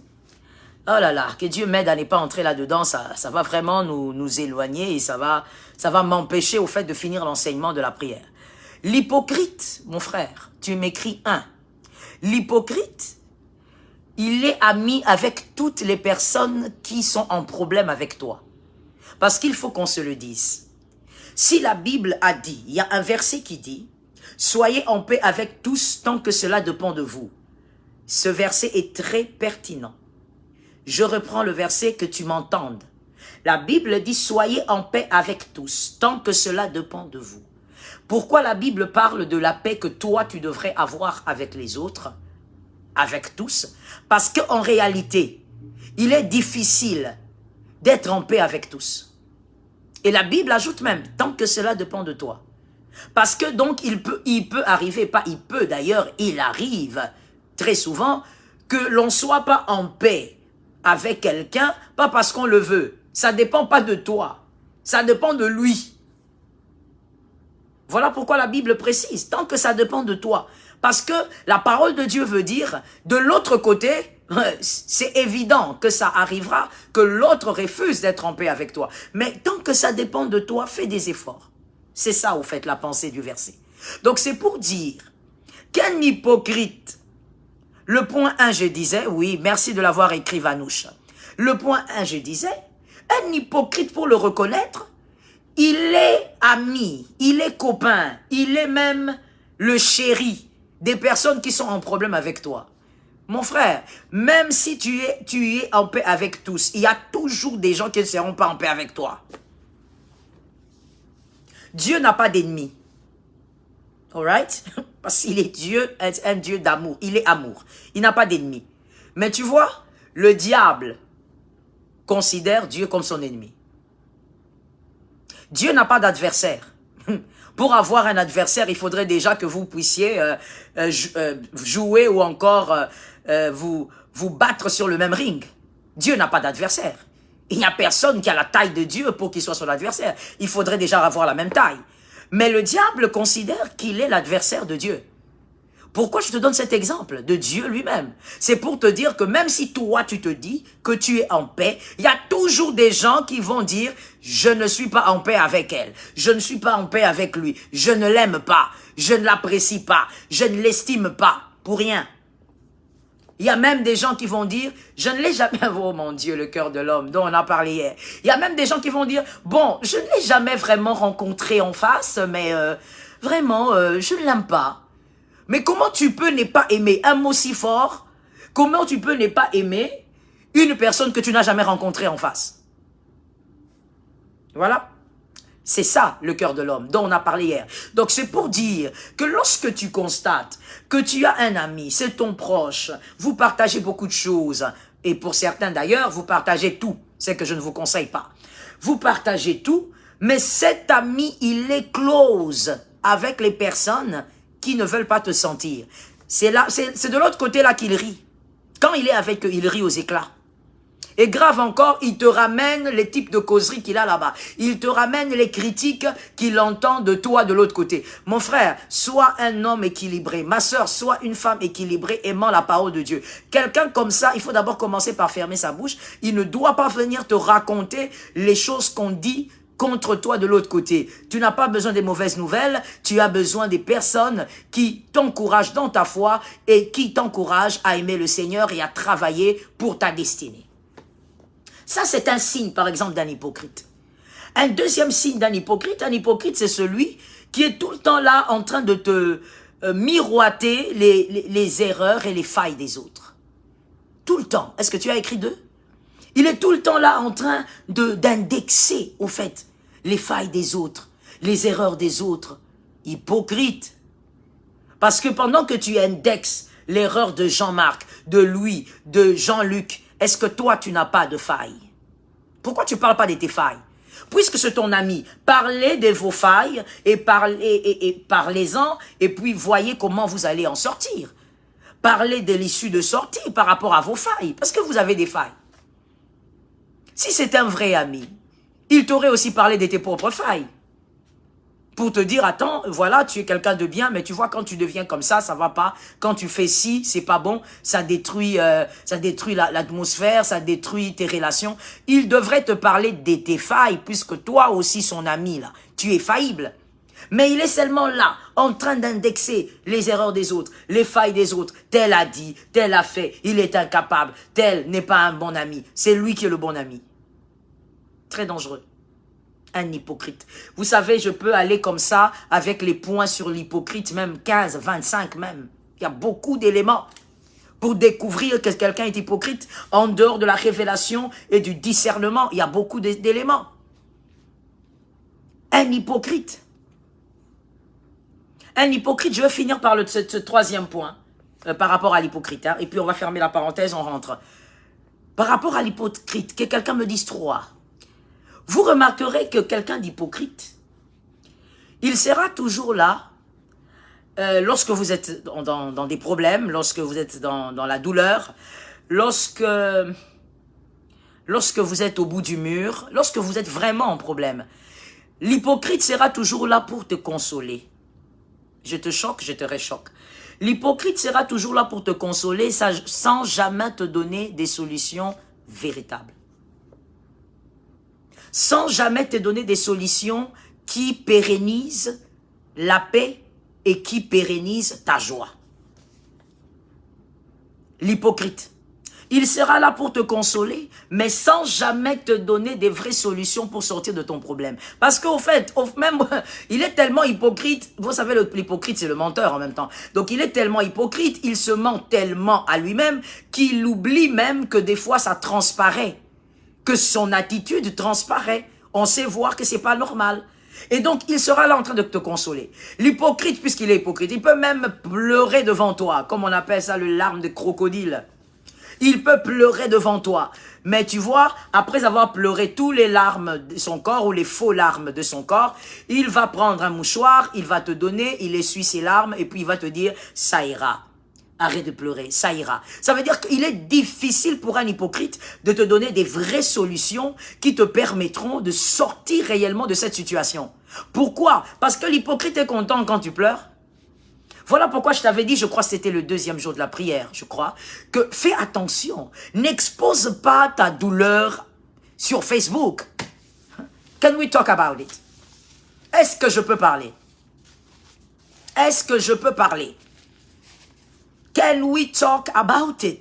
Oh là là, que Dieu m'aide à ne pas entrer là-dedans, ça va vraiment nous éloigner et ça va m'empêcher au fait de finir l'enseignement de la prière. L'hypocrite, mon frère, tu m'écris 1. L'hypocrite, il est ami avec toutes les personnes qui sont en problème avec toi. Parce qu'il faut qu'on se le dise. Si la Bible a dit, il y a un verset qui dit, « Soyez en paix avec tous tant que cela dépend de vous ». Ce verset est très pertinent. Je reprends le verset que tu m'entendes. La Bible dit « Soyez en paix avec tous, tant que cela dépend de vous ». Pourquoi la Bible parle de la paix que toi, tu devrais avoir avec les autres, avec tous? Parce qu'en réalité, il est difficile d'être en paix avec tous. Et la Bible ajoute même « Tant que cela dépend de toi ». Parce que donc, il peut arriver, pas il peut d'ailleurs, il arrive très souvent que l'on ne soit pas en paix avec quelqu'un, pas parce qu'on le veut. Ça ne dépend pas de toi. Ça dépend de lui. Voilà pourquoi la Bible précise, tant que ça dépend de toi. Parce que la parole de Dieu veut dire, de l'autre côté, c'est évident que ça arrivera, que l'autre refuse d'être en paix avec toi. Mais tant que ça dépend de toi, fais des efforts. C'est ça, au fait, la pensée du verset. Donc, c'est pour dire qu'un hypocrite, le point 1, je disais, oui, merci de l'avoir écrit, Vanouche. Le point 1, je disais, un hypocrite, pour le reconnaître, il est ami, il est copain, il est même le chéri des personnes qui sont en problème avec toi. Mon frère, même si tu es en paix avec tous, il y a toujours des gens qui ne seront pas en paix avec toi. Dieu n'a pas d'ennemis. Alright? Parce qu'il est Dieu, un Dieu d'amour. Il est amour. Il n'a pas d'ennemis. Mais tu vois, le diable considère Dieu comme son ennemi. Dieu n'a pas d'adversaire. Pour avoir un adversaire, il faudrait déjà que vous puissiez jouer ou encore vous battre sur le même ring. Dieu n'a pas d'adversaire. Il n'y a personne qui a la taille de Dieu pour qu'il soit son adversaire. Il faudrait déjà avoir la même taille. Mais le diable considère qu'il est l'adversaire de Dieu. Pourquoi je te donne cet exemple de Dieu lui-même? C'est pour te dire que même si toi tu te dis que tu es en paix, il y a toujours des gens qui vont dire « Je ne suis pas en paix avec elle, je ne suis pas en paix avec lui, je ne l'aime pas, je ne l'apprécie pas, je ne l'estime pas, pour rien. » Il y a même des gens qui vont dire « Je ne l'ai jamais... » Oh mon Dieu, le cœur de l'homme dont on a parlé hier. Il y a même des gens qui vont dire « Bon, je ne l'ai jamais vraiment rencontré en face, mais vraiment, je ne l'aime pas. » Mais comment tu peux ne pas aimer un mot si fort? Comment tu peux ne pas aimer une personne que tu n'as jamais rencontrée en face? Voilà. C'est ça, le cœur de l'homme, dont on a parlé hier. Donc, c'est pour dire que lorsque tu constates que tu as un ami, c'est ton proche, vous partagez beaucoup de choses, et pour certains d'ailleurs, vous partagez tout, c'est que je ne vous conseille pas. Vous partagez tout, mais cet ami, il est close avec les personnes qui ne veulent pas te sentir. C'est de l'autre côté là qu'il rit. Quand il est avec eux, il rit aux éclats. Et grave encore, il te ramène les types de causeries qu'il a là-bas. Il te ramène les critiques qu'il entend de toi de l'autre côté. Mon frère, sois un homme équilibré. Ma soeur, sois une femme équilibrée aimant la parole de Dieu. Quelqu'un comme ça, il faut d'abord commencer par fermer sa bouche. Il ne doit pas venir te raconter les choses qu'on dit contre toi de l'autre côté. Tu n'as pas besoin des mauvaises nouvelles, tu as besoin des personnes qui t'encouragent dans ta foi et qui t'encouragent à aimer le Seigneur et à travailler pour ta destinée. Ça, c'est un signe, par exemple, d'un hypocrite. Un deuxième signe d'un hypocrite, c'est celui qui est tout le temps là en train de te miroiter les erreurs et les failles des autres. Tout le temps. Est-ce que tu as écrit d'eux? Il est tout le temps là en train d'indexer, au fait, les failles des autres, les erreurs des autres. Hypocrite. Parce que pendant que tu indexes l'erreur de Jean-Marc, de Louis, de Jean-Luc, est-ce que toi, tu n'as pas de failles? Pourquoi tu ne parles pas de tes failles? Puisque c'est ton ami, parlez de vos failles et parlez-en et puis voyez comment vous allez en sortir. Parlez de l'issue de sortie par rapport à vos failles, parce que vous avez des failles. Si c'est un vrai ami, il t'aurait aussi parlé de tes propres failles. Pour te dire, attends, voilà, tu es quelqu'un de bien, mais tu vois, quand tu deviens comme ça va pas. Quand tu fais ci, c'est pas bon, ça détruit l'atmosphère, ça détruit tes relations. Il devrait te parler de tes failles, puisque toi aussi, son ami, là, tu es faillible. Mais il est seulement là, en train d'indexer les erreurs des autres, les failles des autres. Tel a dit, tel a fait, il est incapable, tel n'est pas un bon ami. C'est lui qui est le bon ami. Très dangereux. Un hypocrite. Vous savez, je peux aller comme ça, avec les points sur l'hypocrite, même 15, 25 même. Il y a beaucoup d'éléments pour découvrir que quelqu'un est hypocrite, en dehors de la révélation et du discernement. Il y a beaucoup d'éléments. Un hypocrite. Un hypocrite, je vais finir par ce troisième point, par rapport à l'hypocrite, hein, et puis on va fermer la parenthèse, on rentre. Par rapport à l'hypocrite, que quelqu'un me dise 3. Vous remarquerez que quelqu'un d'hypocrite, il sera toujours là, lorsque vous êtes dans des problèmes, lorsque vous êtes dans la douleur, lorsque vous êtes au bout du mur, lorsque vous êtes vraiment en problème. L'hypocrite sera toujours là pour te consoler. Je te choque, je te réchoque. L'hypocrite sera toujours là pour te consoler sans jamais te donner des solutions véritables. Sans jamais te donner des solutions qui pérennisent la paix et qui pérennisent ta joie. L'hypocrite. Il sera là pour te consoler, mais sans jamais te donner des vraies solutions pour sortir de ton problème. Parce qu'au fait, même, il est tellement hypocrite. Vous savez, l'hypocrite, c'est le menteur en même temps. Donc, il est tellement hypocrite, il se ment tellement à lui-même qu'il oublie même que des fois, ça transparaît. Que son attitude transparaît. On sait voir que c'est pas normal. Et donc, il sera là en train de te consoler. L'hypocrite, puisqu'il est hypocrite, il peut même pleurer devant toi, comme on appelle ça le larme de crocodile. Il peut pleurer devant toi. Mais tu vois, après avoir pleuré tous les larmes de son corps ou les faux larmes de son corps, il va prendre un mouchoir, il va te donner, il essuie ses larmes et puis il va te dire « ça ira ». Arrête de pleurer, ça ira. Ça veut dire qu'il est difficile pour un hypocrite de te donner des vraies solutions qui te permettront de sortir réellement de cette situation. Pourquoi? Parce que l'hypocrite est content quand tu pleures. Voilà pourquoi je t'avais dit, je crois que c'était le 2e jour de la prière, je crois, que fais attention, n'expose pas ta douleur sur Facebook. Can we talk about it? Est-ce que je peux parler? Est-ce que je peux parler? Can we talk about it?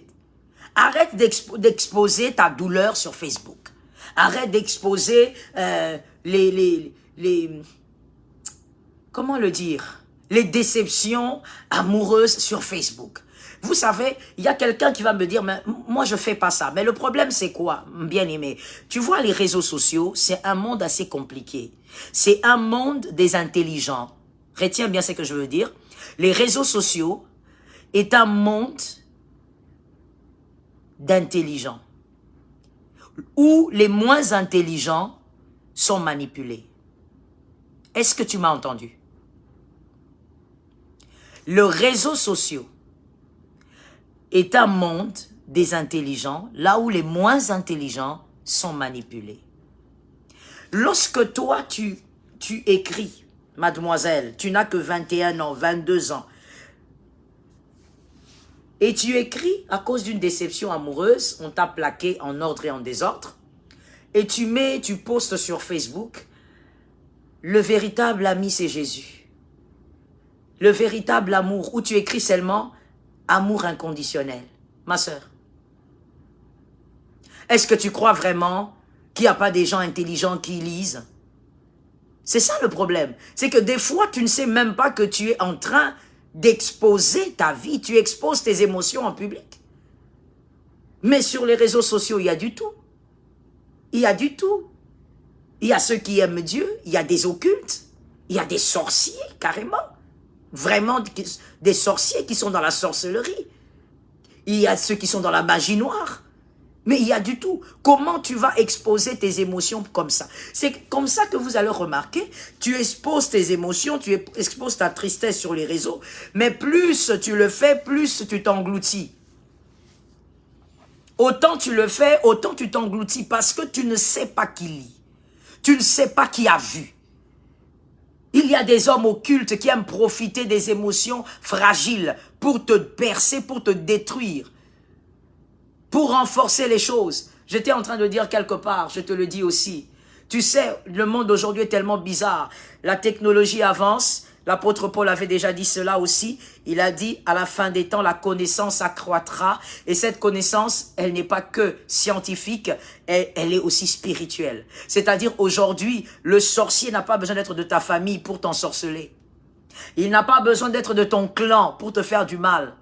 Arrête d'exposer ta douleur sur Facebook. Arrête d'exposer comment le dire? Les déceptions amoureuses sur Facebook. Vous savez, il y a quelqu'un qui va me dire, mais moi je fais pas ça. Mais le problème c'est quoi, bien aimé? Tu vois, les réseaux sociaux, c'est un monde assez compliqué. C'est un monde des intelligents. Retiens bien ce que je veux dire. Les réseaux sociaux est un monde d'intelligents, où les moins intelligents sont manipulés. Est-ce que tu m'as entendu? Le réseau social est un monde des intelligents, là où les moins intelligents sont manipulés. Lorsque toi, tu écris, mademoiselle, tu n'as que 21 ans, 22 ans, et tu écris à cause d'une déception amoureuse, on t'a plaqué en ordre et en désordre, et tu postes sur Facebook, le véritable ami c'est Jésus. Le véritable amour, où tu écris seulement amour inconditionnel. Ma sœur, est-ce que tu crois vraiment qu'il n'y a pas des gens intelligents qui lisent? C'est ça le problème. C'est que des fois, tu ne sais même pas que tu es en train d'exposer ta vie. Tu exposes tes émotions en public. Mais sur les réseaux sociaux, il y a du tout. Il y a du tout. Il y a ceux qui aiment Dieu, il y a des occultes, il y a des sorciers, carrément. Vraiment des sorciers qui sont dans la sorcellerie. Il y a ceux qui sont dans la magie noire. Mais il y a du tout. Comment tu vas exposer tes émotions comme ça? C'est comme ça que vous allez remarquer, tu exposes tes émotions, tu exposes ta tristesse sur les réseaux, mais plus tu le fais, plus tu t'engloutis. Autant tu le fais, autant tu t'engloutis parce que tu ne sais pas qui lit. Tu ne sais pas qui a vu. Il y a des hommes occultes qui aiment profiter des émotions fragiles pour te percer, pour te détruire, pour renforcer les choses. J'étais en train de dire quelque part, je te le dis aussi. Tu sais, le monde aujourd'hui est tellement bizarre. La technologie avance. L'apôtre Paul avait déjà dit cela aussi. Il a dit, à la fin des temps, la connaissance accroîtra. Et cette connaissance, elle n'est pas que scientifique, elle est aussi spirituelle. C'est-à-dire, aujourd'hui, le sorcier n'a pas besoin d'être de ta famille pour t'ensorceler. Il n'a pas besoin d'être de ton clan pour te faire du mal.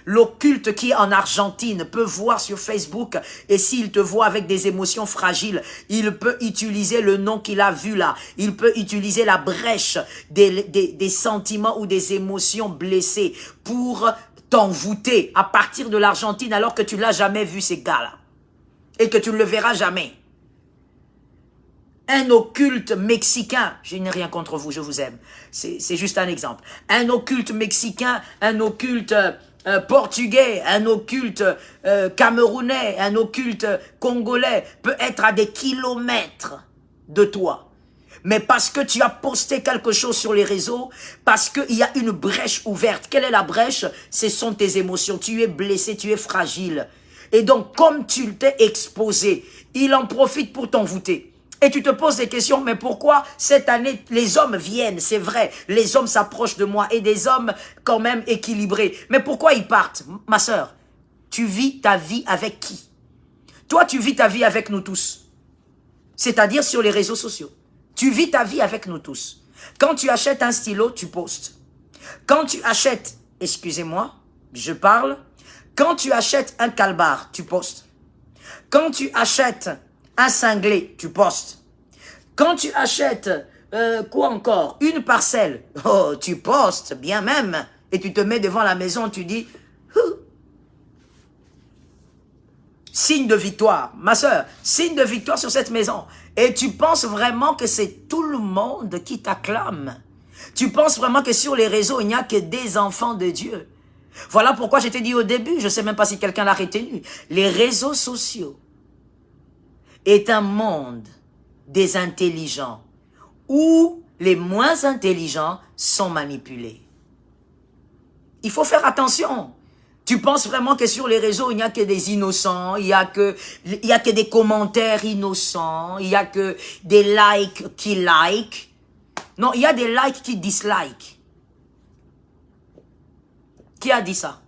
L'occulte qui est en Argentine peut voir sur Facebook et s'il te voit avec des émotions fragiles, il peut utiliser le nom qu'il a vu là. Il peut utiliser la brèche des sentiments ou des émotions blessées pour t'envoûter à partir de l'Argentine alors que tu ne l'as jamais vu ces gars-là et que tu ne le verras jamais. Un occulte mexicain, je n'ai rien contre vous, je vous aime. C'est juste un exemple. Un occulte mexicain, un occulte portugais, un occulte camerounais, un occulte congolais peut être à des kilomètres de toi. Mais parce que tu as posté quelque chose sur les réseaux, parce qu'il y a une brèche ouverte. Quelle est la brèche? Ce sont tes émotions. Tu es blessé, tu es fragile. Et donc, comme tu t'es exposé, il en profite pour t'envoûter. Et tu te poses des questions, mais pourquoi cette année, les hommes viennent, c'est vrai, les hommes s'approchent de moi et des hommes quand même équilibrés. Mais pourquoi ils partent? Ma sœur, tu vis ta vie avec qui? Toi, tu vis ta vie avec nous tous, c'est-à-dire sur les réseaux sociaux. Tu vis ta vie avec nous tous. Quand tu achètes un stylo, tu postes. Quand tu achètes, excusez-moi, je parle, quand tu achètes un calbar, tu postes. Quand tu achètes un cinglé, tu postes. Quand tu achètes, quoi encore? Une parcelle, oh, tu postes, bien même. Et tu te mets devant la maison, tu dis, signe de victoire, ma soeur, signe de victoire sur cette maison. Et tu penses vraiment que c'est tout le monde qui t'acclame. Tu penses vraiment que sur les réseaux, il n'y a que des enfants de Dieu. Voilà pourquoi je t'ai dit au début, je ne sais même pas si quelqu'un l'a retenu, les réseaux sociaux est un monde des intelligents où les moins intelligents sont manipulés. Il faut faire attention. Tu penses vraiment que sur les réseaux, il n'y a que des innocents, il y a que des commentaires innocents, il n'y a que des likes qui like. Non, il y a des likes qui dislike. Qui a dit ça?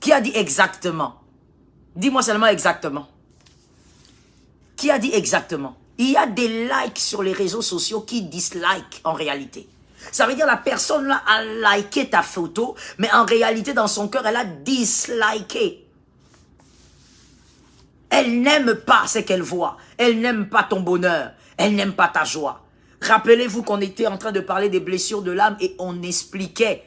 Qui a dit exactement? Dis-moi seulement exactement. Qui a dit exactement? Il y a des likes sur les réseaux sociaux qui dislike en réalité. Ça veut dire la personne là a liké ta photo, mais en réalité dans son cœur, elle a disliké. Elle n'aime pas ce qu'elle voit. Elle n'aime pas ton bonheur. Elle n'aime pas ta joie. Rappelez-vous qu'on était en train de parler des blessures de l'âme et on expliquait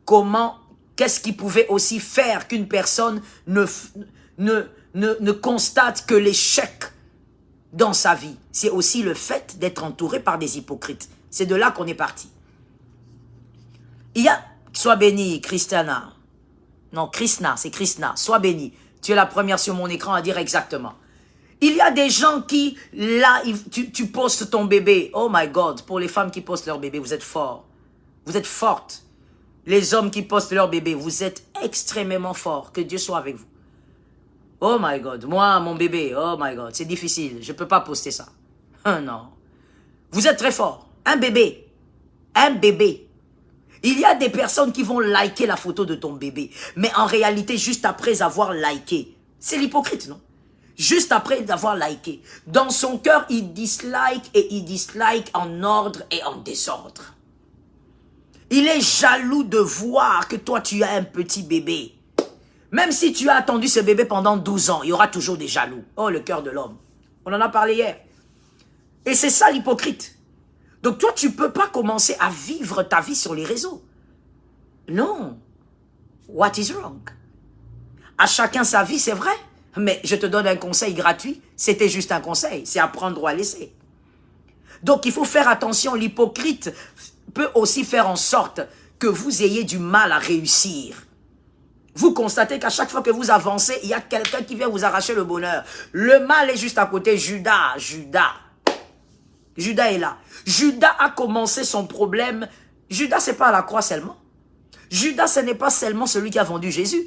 comment, qu'est-ce qui pouvait aussi faire qu'une personne ne constate que l'échec dans sa vie. C'est aussi le fait d'être entouré par des hypocrites. C'est de là qu'on est parti. Il y a, sois béni, Christiana. Non, Krishna, c'est Krishna. Sois béni. Tu es la première sur mon écran à dire exactement. Il y a des gens qui, là, tu postes ton bébé. Oh my God, pour les femmes qui postent leur bébé, vous êtes forts. Vous êtes fortes. Les hommes qui postent leur bébé, vous êtes extrêmement forts. Que Dieu soit avec vous. Oh my God, moi, mon bébé, oh my God, c'est difficile. Je ne peux pas poster ça. Non. Vous êtes très forts. Un bébé. Un bébé. Il y a des personnes qui vont liker la photo de ton bébé. Mais en réalité, juste après avoir liké. C'est l'hypocrite, non? Juste après avoir liké. Dans son cœur, il dislike et il dislike en ordre et en désordre. Il est jaloux de voir que toi, tu as un petit bébé. Même si tu as attendu ce bébé pendant 12 ans, il y aura toujours des jaloux. Oh, le cœur de l'homme. On en a parlé hier. Et c'est ça l'hypocrite. Donc toi, tu ne peux pas commencer à vivre ta vie sur les réseaux. Non. What is wrong? À chacun sa vie, c'est vrai. Mais je te donne un conseil gratuit. C'était juste un conseil. C'est à prendre ou à laisser. Donc il faut faire attention. L'hypocrite peut aussi faire en sorte que vous ayez du mal à réussir. Vous constatez qu'à chaque fois que vous avancez, il y a quelqu'un qui vient vous arracher le bonheur. Le mal est juste à côté. Judas est là. Judas a commencé son problème. Judas, ce n'est pas à la croix seulement. Judas, ce n'est pas seulement celui qui a vendu Jésus.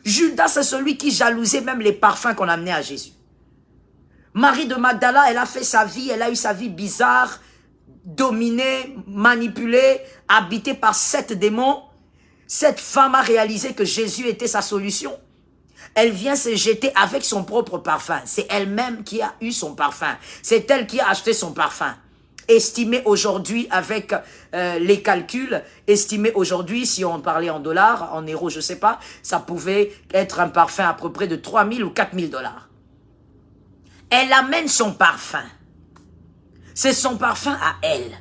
Judas, c'est celui qui jalousait même les parfums qu'on amenait à Jésus. Marie de Magdala, elle a fait sa vie, elle a eu sa vie bizarre, dominée, manipulée, habitée par 7 démons. Cette femme a réalisé que Jésus était sa solution. Elle vient se jeter avec son propre parfum. C'est elle-même qui a eu son parfum. C'est elle qui a acheté son parfum. Estimé aujourd'hui avec les calculs, estimé aujourd'hui, si on parlait en dollars, en euros, je ne sais pas, ça pouvait être un parfum à peu près de 3 000 ou 4 000 $. Elle amène son parfum. C'est son parfum à elle.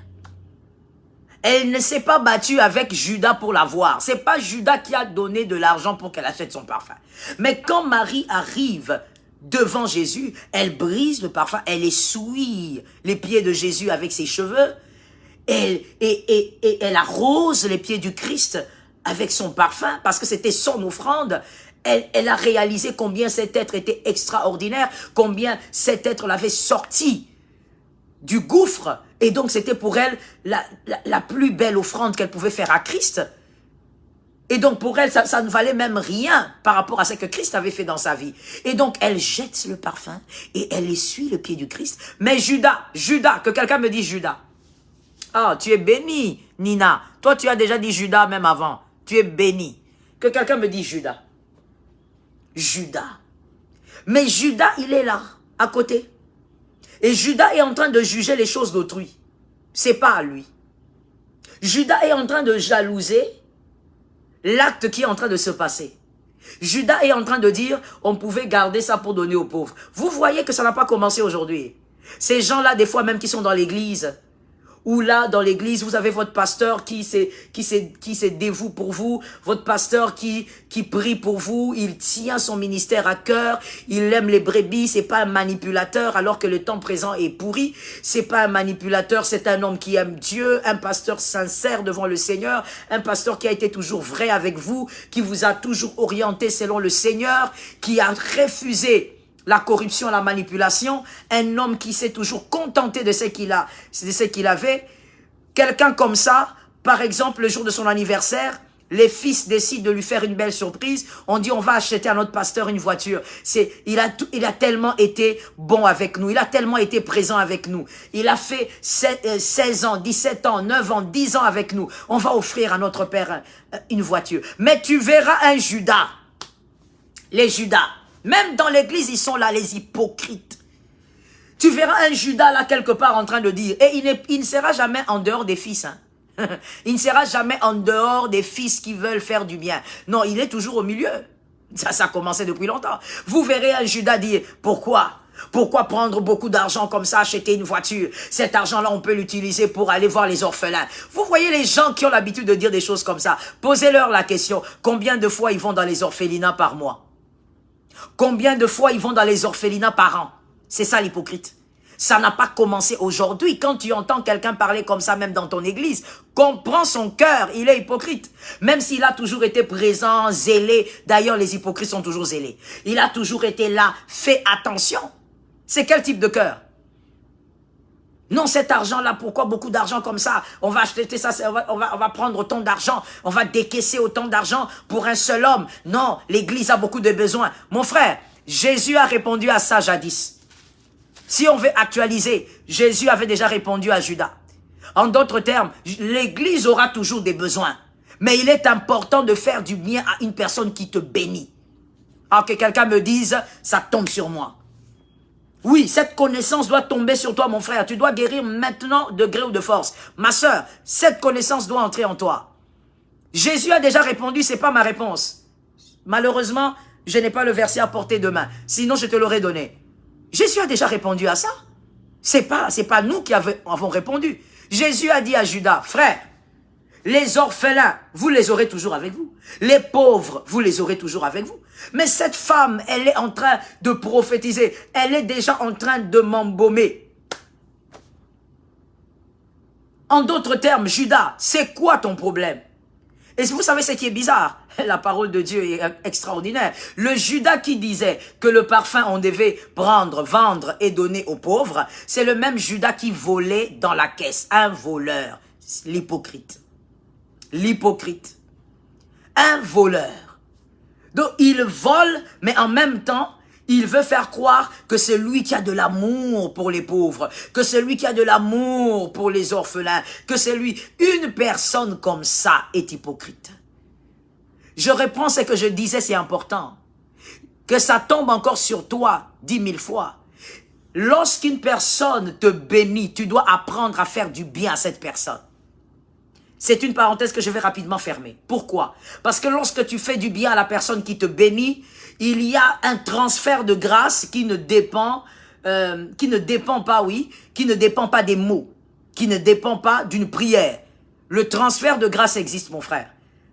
Elle ne s'est pas battue avec Judas pour l'avoir. Ce n'est pas Judas qui a donné de l'argent pour qu'elle achète son parfum. Mais quand Marie arrive devant Jésus, elle brise le parfum, elle essuie les pieds de Jésus avec ses cheveux, et elle arrose les pieds du Christ avec son parfum, parce que c'était son offrande. Elle a réalisé combien cet être était extraordinaire, combien cet être l'avait sorti du gouffre, et donc c'était pour elle la plus belle offrande qu'elle pouvait faire à Christ. Et donc pour elle, ça ne valait même rien par rapport à ce que Christ avait fait dans sa vie. Et donc elle jette le parfum et elle essuie le pied du Christ. Mais Judas, que quelqu'un me dise Judas. Ah, tu es béni, Nina. Toi, tu as déjà dit Judas même avant. Tu es béni. Que quelqu'un me dise Judas. Judas. Mais Judas, il est là, à côté. Et Judas est en train de juger les choses d'autrui. C'est pas à lui. Judas est en train de jalouser l'acte qui est en train de se passer. Judas est en train de dire, on pouvait garder ça pour donner aux pauvres. Vous voyez que ça n'a pas commencé aujourd'hui. Ces gens-là, des fois même qui sont dans l'église, ou là, dans l'église, vous avez votre pasteur qui se dévoue pour vous, votre pasteur qui prie pour vous, il tient son ministère à cœur, il aime les brebis, c'est pas un manipulateur alors que le temps présent est pourri, c'est pas un manipulateur, c'est un homme qui aime Dieu, un pasteur sincère devant le Seigneur, un pasteur qui a été toujours vrai avec vous, qui vous a toujours orienté selon le Seigneur, qui a refusé la corruption, la manipulation, un homme qui s'est toujours contenté de ce qu'il avait. Quelqu'un comme ça, par exemple, le jour de son anniversaire, les fils décident de lui faire une belle surprise. On dit, on va acheter à notre pasteur une voiture. Il a tellement été bon avec nous. Il a tellement été présent avec nous. Il a fait 16 ans, 17 ans, 9 ans, 10 ans avec nous. On va offrir à notre père une voiture. Mais tu verras un Judas. Les Judas. Même dans l'église, ils sont là, les hypocrites. Tu verras un Judas là quelque part en train de dire, et il ne sera jamais en dehors des fils. Hein. Il ne sera jamais en dehors des fils qui veulent faire du bien. Non, il est toujours au milieu. Ça a commencé depuis longtemps. Vous verrez un Judas dire, pourquoi prendre beaucoup d'argent comme ça, acheter une voiture? Cet argent-là, on peut l'utiliser pour aller voir les orphelins. Vous voyez les gens qui ont l'habitude de dire des choses comme ça. Posez-leur la question, combien de fois ils vont dans les orphelinats par mois? Combien de fois ils vont dans les orphelinats par an? C'est ça l'hypocrite. Ça n'a pas commencé aujourd'hui. Quand tu entends quelqu'un parler comme ça, même dans ton église, comprends son cœur, il est hypocrite. Même s'il a toujours été présent, zélé. D'ailleurs, les hypocrites sont toujours zélés. Il a toujours été là. Fais attention. C'est quel type de cœur? Non, cet argent-là, pourquoi beaucoup d'argent comme ça? On va acheter ça, on va prendre autant d'argent, on va décaisser autant d'argent pour un seul homme. Non, l'église a beaucoup de besoins. Mon frère, Jésus a répondu à ça jadis. Si on veut actualiser, Jésus avait déjà répondu à Judas. En d'autres termes, l'église aura toujours des besoins. Mais il est important de faire du bien à une personne qui te bénit. Alors que quelqu'un me dise, ça tombe sur moi. Oui, cette connaissance doit tomber sur toi, mon frère. Tu dois guérir maintenant de gré ou de force. Ma sœur, cette connaissance doit entrer en toi. Jésus a déjà répondu, c'est pas ma réponse. Malheureusement, je n'ai pas le verset à portée de main. Sinon, je te l'aurais donné. Jésus a déjà répondu à ça. C'est pas nous qui avons répondu. Jésus a dit à Judas, frère, les orphelins, vous les aurez toujours avec vous. Les pauvres, vous les aurez toujours avec vous. Mais cette femme, elle est en train de prophétiser. Elle est déjà en train de m'embaumer. En d'autres termes, Judas, c'est quoi ton problème? Et vous savez ce qui est bizarre? La parole de Dieu est extraordinaire. Le Judas qui disait que le parfum, on devait prendre, vendre et donner aux pauvres, c'est le même Judas qui volait dans la caisse. Un voleur. L'hypocrite. L'hypocrite. Un voleur. Donc, il vole, mais en même temps, il veut faire croire que c'est lui qui a de l'amour pour les pauvres, que c'est lui qui a de l'amour pour les orphelins, que c'est lui. Une personne comme ça est hypocrite. Je reprends ce que je disais, c'est important. Que ça tombe encore sur toi 10 000 fois. Lorsqu'une personne te bénit, tu dois apprendre à faire du bien à cette personne. C'est une parenthèse que je vais rapidement fermer. Pourquoi? Parce que lorsque tu fais du bien à la personne qui te bénit, il y a un transfert de grâce qui ne dépend pas des mots, qui ne dépend pas d'une prière. Le transfert de grâce existe, mon frère.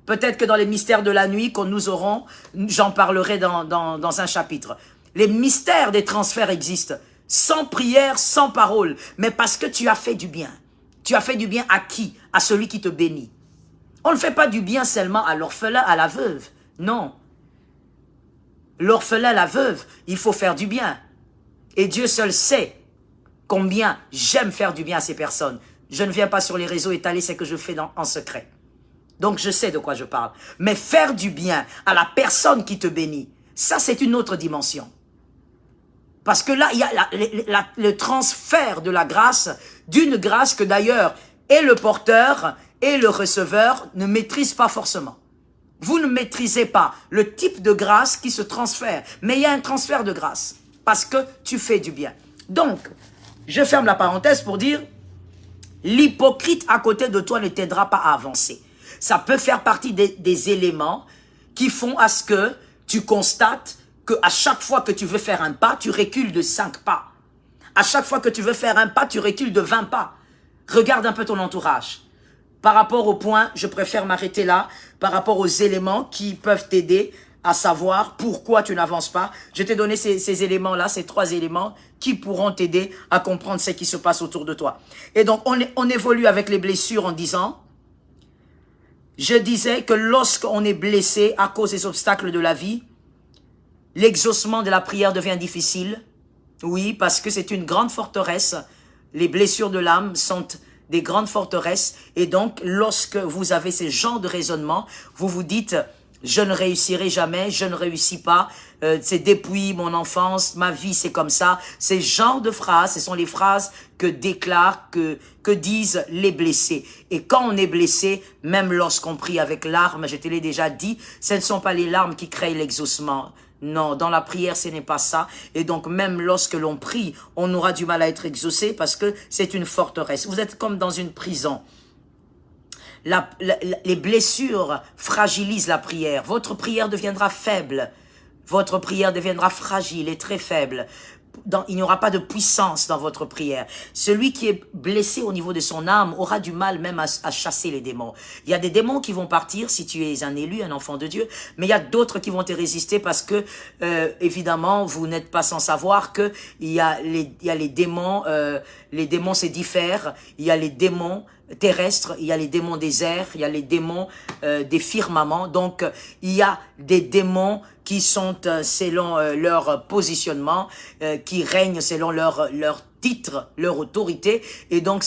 Peut-être que dans les mystères de la nuit qu'on nous aurons, j'en parlerai dans un chapitre. Les mystères des transferts existent, sans prière, sans parole, mais parce que tu as fait du bien. Tu as fait du bien à qui? À celui qui te bénit. On ne fait pas du bien seulement à l'orphelin, à la veuve. Non. L'orphelin, la veuve, il faut faire du bien. Et Dieu seul sait combien j'aime faire du bien à ces personnes. Je ne viens pas sur les réseaux étaler ce que je fais en secret. Donc je sais de quoi je parle. Mais faire du bien à la personne qui te bénit, ça c'est une autre dimension. Parce que là, il y a le transfert de la grâce, d'une grâce que d'ailleurs, et le porteur et le receveur ne maîtrisent pas forcément. Vous ne maîtrisez pas le type de grâce qui se transfère. Mais il y a un transfert de grâce, parce que tu fais du bien. Donc, je ferme la parenthèse pour dire, l'hypocrite à côté de toi ne t'aidera pas à avancer. Ça peut faire partie des éléments qui font à ce que tu constates qu'à chaque fois que tu veux faire un pas, tu recules de 5 pas. À chaque fois que tu veux faire un pas, tu recules de 20 pas. Regarde un peu ton entourage. Par rapport au point, je préfère m'arrêter là, par rapport aux éléments qui peuvent t'aider à savoir pourquoi tu n'avances pas. Je t'ai donné ces éléments-là, ces 3 éléments qui pourront t'aider à comprendre ce qui se passe autour de toi. Et donc, on évolue avec les blessures en disant, je disais que lorsqu'on est blessé à cause des obstacles de la vie, l'exaucement de la prière devient difficile. Oui, parce que c'est une grande forteresse. Les blessures de l'âme sont des grandes forteresses. Et donc, lorsque vous avez ces genres de raisonnement, vous vous dites, je ne réussirai jamais, je ne réussis pas, c'est depuis mon enfance, ma vie c'est comme ça. Ces genres de phrases, ce sont les phrases que déclarent, que disent les blessés. Et quand on est blessé, même lorsqu'on prie avec larmes, je te l'ai déjà dit, ce ne sont pas les larmes qui créent l'exaucement. Non, dans la prière, ce n'est pas ça. Et donc, même lorsque l'on prie, on aura du mal à être exaucé parce que c'est une forteresse. Vous êtes comme dans une prison. Les blessures fragilisent la prière. Votre prière deviendra faible. Votre prière deviendra fragile et très faible. il n'y aura pas de puissance dans votre prière. Celui qui est blessé au niveau de son âme aura du mal même à chasser les démons. Il y a des démons qui vont partir si tu es un élu, un enfant de Dieu, mais il y a d'autres qui vont te résister parce que, évidemment, vous n'êtes pas sans savoir que il y a les démons se diffèrent, il y a les démons terrestres, il y a les démons des airs, il y a les démons des firmaments. Donc, il y a des démons qui sont selon leur positionnement, qui règnent selon leur titre, leur autorité. Et donc,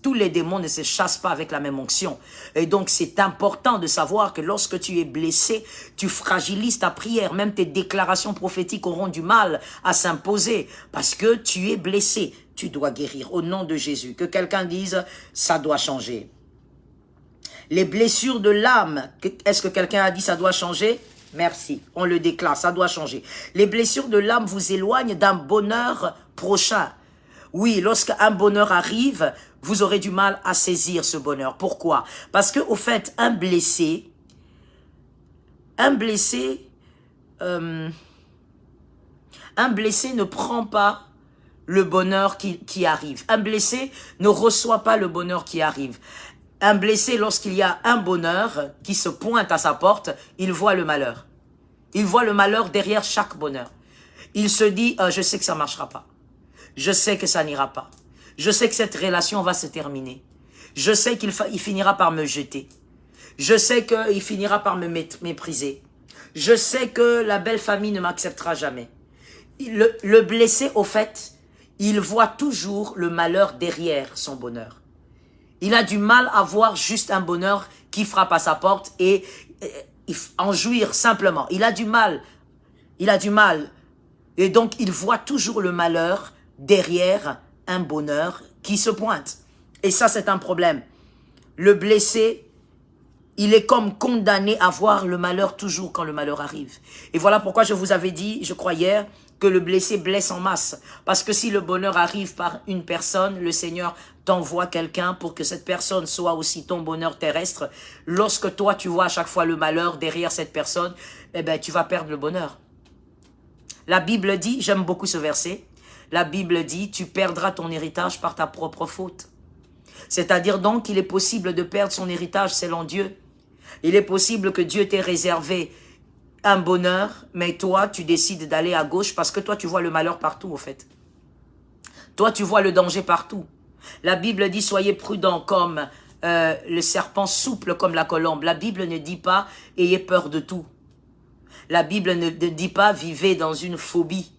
tous les démons ne se chassent pas avec la même onction. Et donc, c'est important de savoir que lorsque tu es blessé, tu fragilises ta prière. Même tes déclarations prophétiques auront du mal à s'imposer parce que tu es blessé. Tu dois guérir au nom de Jésus. Que quelqu'un dise, ça doit changer. Les blessures de l'âme, est-ce que quelqu'un a dit ça doit changer? Merci, on le déclare, ça doit changer. Les blessures de l'âme vous éloignent d'un bonheur prochain. Oui, lorsqu'un bonheur arrive, vous aurez du mal à saisir ce bonheur. Pourquoi? Parce que, au fait, un blessé ne prend pas le bonheur qui arrive. Un blessé ne reçoit pas le bonheur qui arrive. Un blessé, lorsqu'il y a un bonheur qui se pointe à sa porte, il voit le malheur. Il voit le malheur derrière chaque bonheur. Il se dit, je sais que ça ne marchera pas. Je sais que ça n'ira pas. Je sais que cette relation va se terminer. Je sais qu'il finira par me jeter. Je sais qu'il finira par me mépriser. Je sais que la belle famille ne m'acceptera jamais. Le blessé, au fait, il voit toujours le malheur derrière son bonheur. Il a du mal à voir juste un bonheur qui frappe à sa porte et en jouir simplement. Il a du mal. Et donc, il voit toujours le malheur derrière un bonheur qui se pointe. Et ça, c'est un problème. Le blessé, il est comme condamné à voir le malheur toujours quand le malheur arrive. Et voilà pourquoi je vous avais dit, je crois hier, que le blessé blesse en masse. Parce que si le bonheur arrive par une personne, le Seigneur t'envoie quelqu'un pour que cette personne soit aussi ton bonheur terrestre. Lorsque toi, tu vois à chaque fois le malheur derrière cette personne, eh ben, tu vas perdre le bonheur. La Bible dit, j'aime beaucoup ce verset, la Bible dit, tu perdras ton héritage par ta propre faute. C'est-à-dire donc qu'il est possible de perdre son héritage selon Dieu. Il est possible que Dieu t'ait réservé un bonheur, mais toi, tu décides d'aller à gauche parce que toi, tu vois le malheur partout, au fait. Toi, tu vois le danger partout. La Bible dit, soyez prudents comme le serpent, souple comme la colombe. La Bible ne dit pas, ayez peur de tout. La Bible ne dit pas, vivez dans une phobie.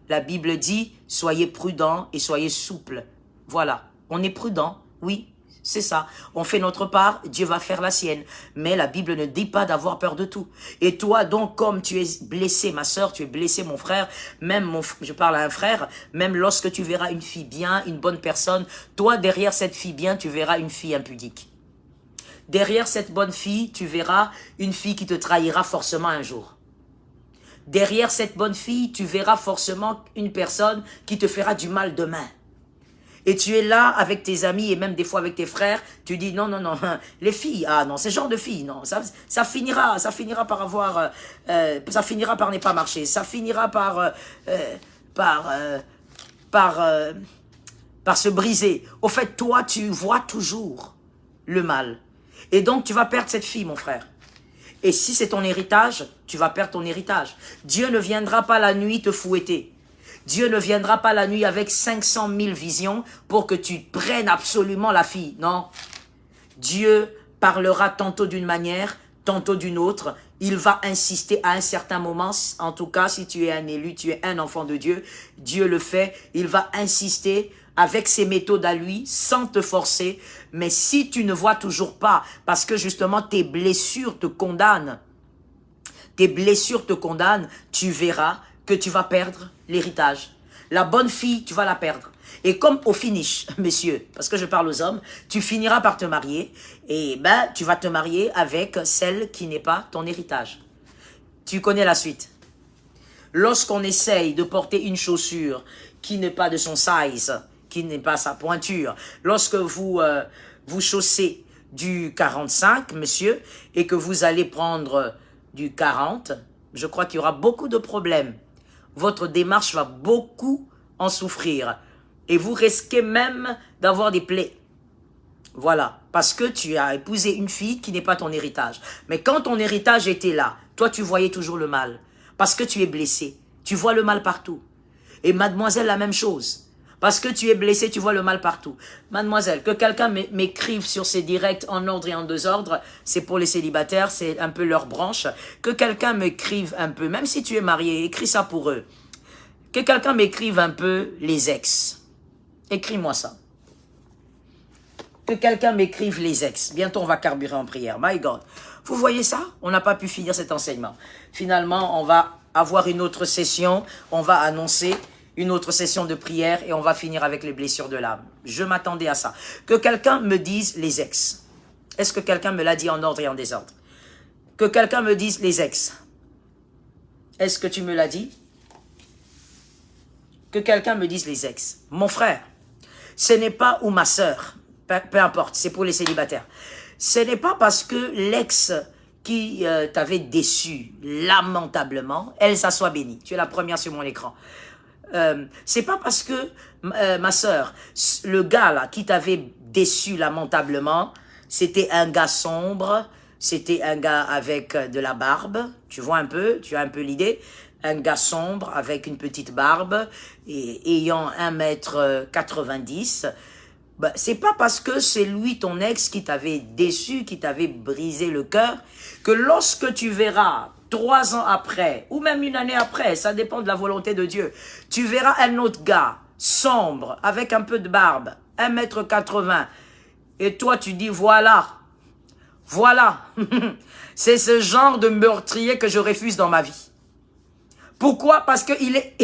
La Bible dit, soyez prudents et soyez souples. Voilà, on est prudent, oui. C'est ça. On fait notre part, Dieu va faire la sienne. Mais la Bible ne dit pas d'avoir peur de tout. Et toi, donc, comme tu es blessé, ma soeur, tu es blessé, mon frère, même je parle à un frère, même lorsque tu verras une fille bien, une bonne personne, toi, derrière cette fille bien, tu verras une fille impudique. Derrière cette bonne fille, tu verras une fille qui te trahira forcément un jour. Derrière cette bonne fille, tu verras forcément une personne qui te fera du mal demain. Et tu es là avec tes amis et même des fois avec tes frères, tu dis non, les filles, ah non, ce genre de filles, non, ça finira par avoir, ça finira par ne pas marcher, ça finira par se briser. Au fait, toi, tu vois toujours le mal. Et donc, tu vas perdre cette fille, mon frère. Et si c'est ton héritage, tu vas perdre ton héritage. Dieu ne viendra pas la nuit te fouetter. Dieu ne viendra pas la nuit avec 500 000 visions pour que tu prennes absolument la fille. Non. Dieu parlera tantôt d'une manière, tantôt d'une autre. Il va insister à un certain moment. En tout cas, si tu es un élu, tu es un enfant de Dieu. Dieu le fait. Il va insister avec ses méthodes à lui, sans te forcer. Mais si tu ne vois toujours pas, parce que justement tes blessures te condamnent, tu verras que tu vas perdre l'héritage. La bonne fille, tu vas la perdre. Et comme au finish, messieurs, parce que je parle aux hommes, tu finiras par te marier, et ben tu vas te marier avec celle qui n'est pas ton héritage. Tu connais la suite. Lorsqu'on essaye de porter une chaussure qui n'est pas de son size, qui n'est pas sa pointure, lorsque vous chaussez du 45, monsieur, et que vous allez prendre du 40, je crois qu'il y aura beaucoup de problèmes. votre démarche va beaucoup en souffrir. Et vous risquez même d'avoir des plaies. Voilà, parce que tu as épousé une fille qui n'est pas ton héritage. Mais quand ton héritage était là, toi tu voyais toujours le mal. Parce que tu es blessé, tu vois le mal partout. Et mademoiselle, la même chose. Parce que tu es blessé, tu vois le mal partout. Mademoiselle, que quelqu'un m'écrive sur ses directs en ordre et en désordre, c'est pour les célibataires, c'est un peu leur branche. Que quelqu'un m'écrive un peu, même si tu es marié, écris ça pour eux. Que quelqu'un m'écrive un peu les ex. Écris-moi ça. Que quelqu'un m'écrive les ex. Bientôt, on va carburer en prière. My God. Vous voyez ça? On n'a pas pu finir cet enseignement. Finalement, on va avoir une autre session. On va annoncer une autre session de prière et on va finir avec les blessures de l'âme. Je m'attendais à ça. Que quelqu'un me dise les ex. Est-ce que quelqu'un me l'a dit en ordre et en désordre? Que quelqu'un me dise les ex. Est-ce que tu me l'as dit? Que quelqu'un me dise les ex. Mon frère, ce n'est pas, ou ma sœur, peu importe, c'est pour les célibataires. Ce n'est pas parce que l'ex qui t'avait déçu lamentablement, elle s'assoit bénie. Tu es la première sur mon écran. C'est pas parce que, ma sœur, le gars là qui t'avait déçu lamentablement, c'était un gars sombre, c'était un gars avec de la barbe, tu vois un peu, tu as un peu l'idée, un gars sombre avec une petite barbe et ayant 1,90 m, bah, c'est pas parce que c'est lui, ton ex, qui t'avait déçu, qui t'avait brisé le cœur, que lorsque tu verras 3 ans après, ou même une année après, ça dépend de la volonté de Dieu, tu verras un autre gars, sombre, avec un peu de barbe, 1,80 m, et toi tu dis voilà, c'est ce genre de meurtrier que je refuse dans ma vie. Pourquoi? Parce qu'il est,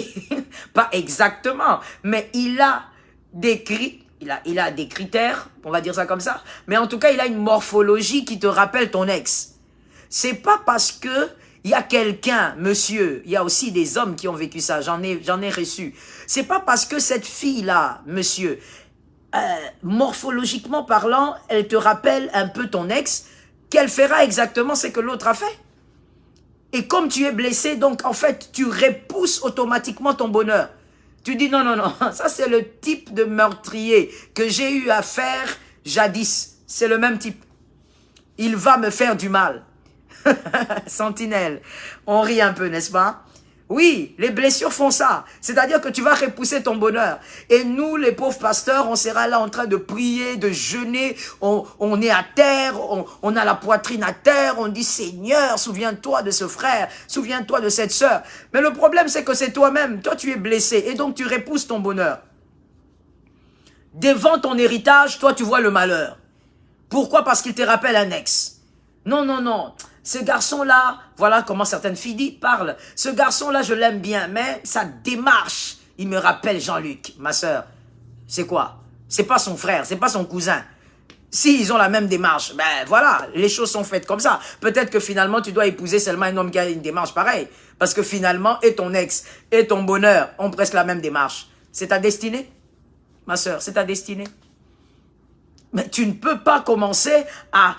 pas exactement, mais il a des critères, on va dire ça comme ça, mais en tout cas il a une morphologie qui te rappelle ton ex. C'est pas parce que il y a quelqu'un, monsieur, il y a aussi des hommes qui ont vécu ça, j'en ai reçu. C'est pas parce que cette fille-là, monsieur, morphologiquement parlant, elle te rappelle un peu ton ex, qu'elle fera exactement ce que l'autre a fait. Et comme tu es blessé, donc en fait, tu repousses automatiquement ton bonheur. Tu dis non, ça c'est le type de meurtrier que j'ai eu à faire jadis. C'est le même type. Il va me faire du mal. Sentinelle, on rit un peu, n'est-ce pas? Oui, les blessures font ça. C'est-à-dire que tu vas repousser ton bonheur. Et nous, les pauvres pasteurs, on sera là en train de prier, de jeûner. On est à terre, on a la poitrine à terre. On dit, Seigneur, souviens-toi de ce frère, souviens-toi de cette sœur. Mais le problème, c'est que c'est toi-même. Toi, tu es blessé. Et donc, tu repousses ton bonheur. Devant ton héritage, toi, tu vois le malheur. Pourquoi? Parce qu'il te rappelle un ex. Non. Ce garçon-là, voilà comment certaines filles parlent. Ce garçon-là, je l'aime bien, mais sa démarche, il me rappelle Jean-Luc, ma sœur. C'est quoi? C'est pas son frère, c'est pas son cousin. S'ils ont la même démarche, ben voilà, les choses sont faites comme ça. Peut-être que finalement, tu dois épouser seulement un homme qui a une démarche pareille. Parce que finalement, et ton ex, et ton bonheur ont presque la même démarche. C'est ta destinée, ma sœur, c'est ta destinée. Mais tu ne peux pas commencer à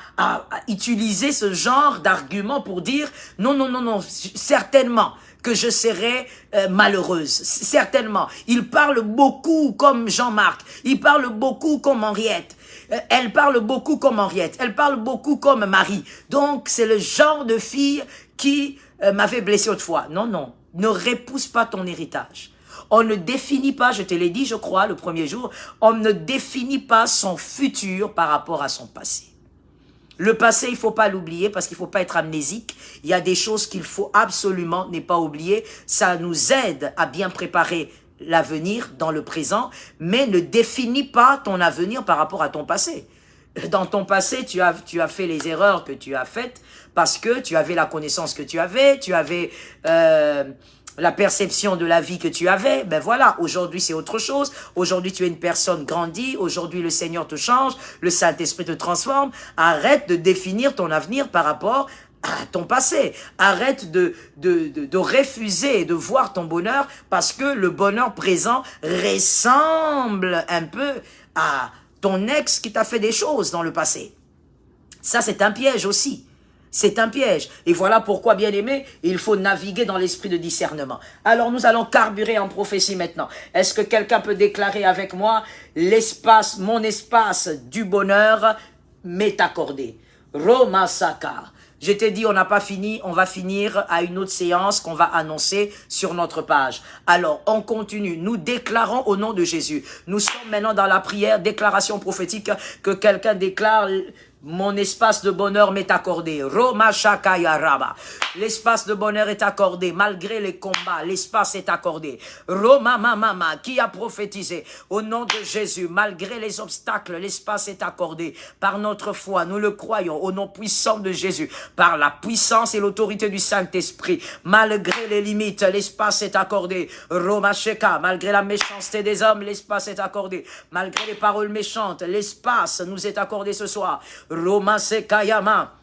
utiliser ce genre d'argument pour dire non, certainement que je serai malheureuse, certainement. Il parle beaucoup comme Jean-Marc, il parle beaucoup comme Henriette, elle parle beaucoup comme Henriette, elle parle beaucoup comme Marie. Donc c'est le genre de fille qui m'avait blessé autrefois. Non, ne repousse pas ton héritage. On ne définit pas, je te l'ai dit, je crois, le premier jour, on ne définit pas son futur par rapport à son passé. Le passé, il ne faut pas l'oublier parce qu'il ne faut pas être amnésique. Il y a des choses qu'il faut absolument ne pas oublier. Ça nous aide à bien préparer l'avenir dans le présent, mais ne définis pas ton avenir par rapport à ton passé. Dans ton passé, tu as fait les erreurs que tu as faites parce que tu avais la connaissance que tu avais la perception de la vie que tu avais, ben voilà, aujourd'hui c'est autre chose, aujourd'hui tu es une personne grandie, aujourd'hui le Seigneur te change, le Saint-Esprit te transforme, arrête de définir ton avenir par rapport à ton passé, arrête de refuser de voir ton bonheur parce que le bonheur présent ressemble un peu à ton ex qui t'a fait des choses dans le passé. Ça c'est un piège aussi. C'est un piège. Et voilà pourquoi, bien aimé, il faut naviguer dans l'esprit de discernement. Alors nous allons carburer en prophétie maintenant. Est-ce que quelqu'un peut déclarer avec moi, l'espace, mon espace du bonheur m'est accordé? Romasaka. Je t'ai dit, on n'a pas fini, on va finir à une autre séance qu'on va annoncer sur notre page. Alors, on continue. Nous déclarons au nom de Jésus. Nous sommes maintenant dans la prière, déclaration prophétique, que quelqu'un déclare... Mon espace de bonheur m'est accordé. Roma Shakaya Raba. L'espace de bonheur est accordé. Malgré les combats, l'espace est accordé. Roma Mama, qui a prophétisé au nom de Jésus, malgré les obstacles, l'espace est accordé. Par notre foi, nous le croyons, au nom puissant de Jésus, par la puissance et l'autorité du Saint-Esprit. Malgré les limites, l'espace est accordé. Roma Sheka, malgré la méchanceté des hommes, l'espace est accordé. Malgré les paroles méchantes, l'espace nous est accordé ce soir. Roma Sekayama.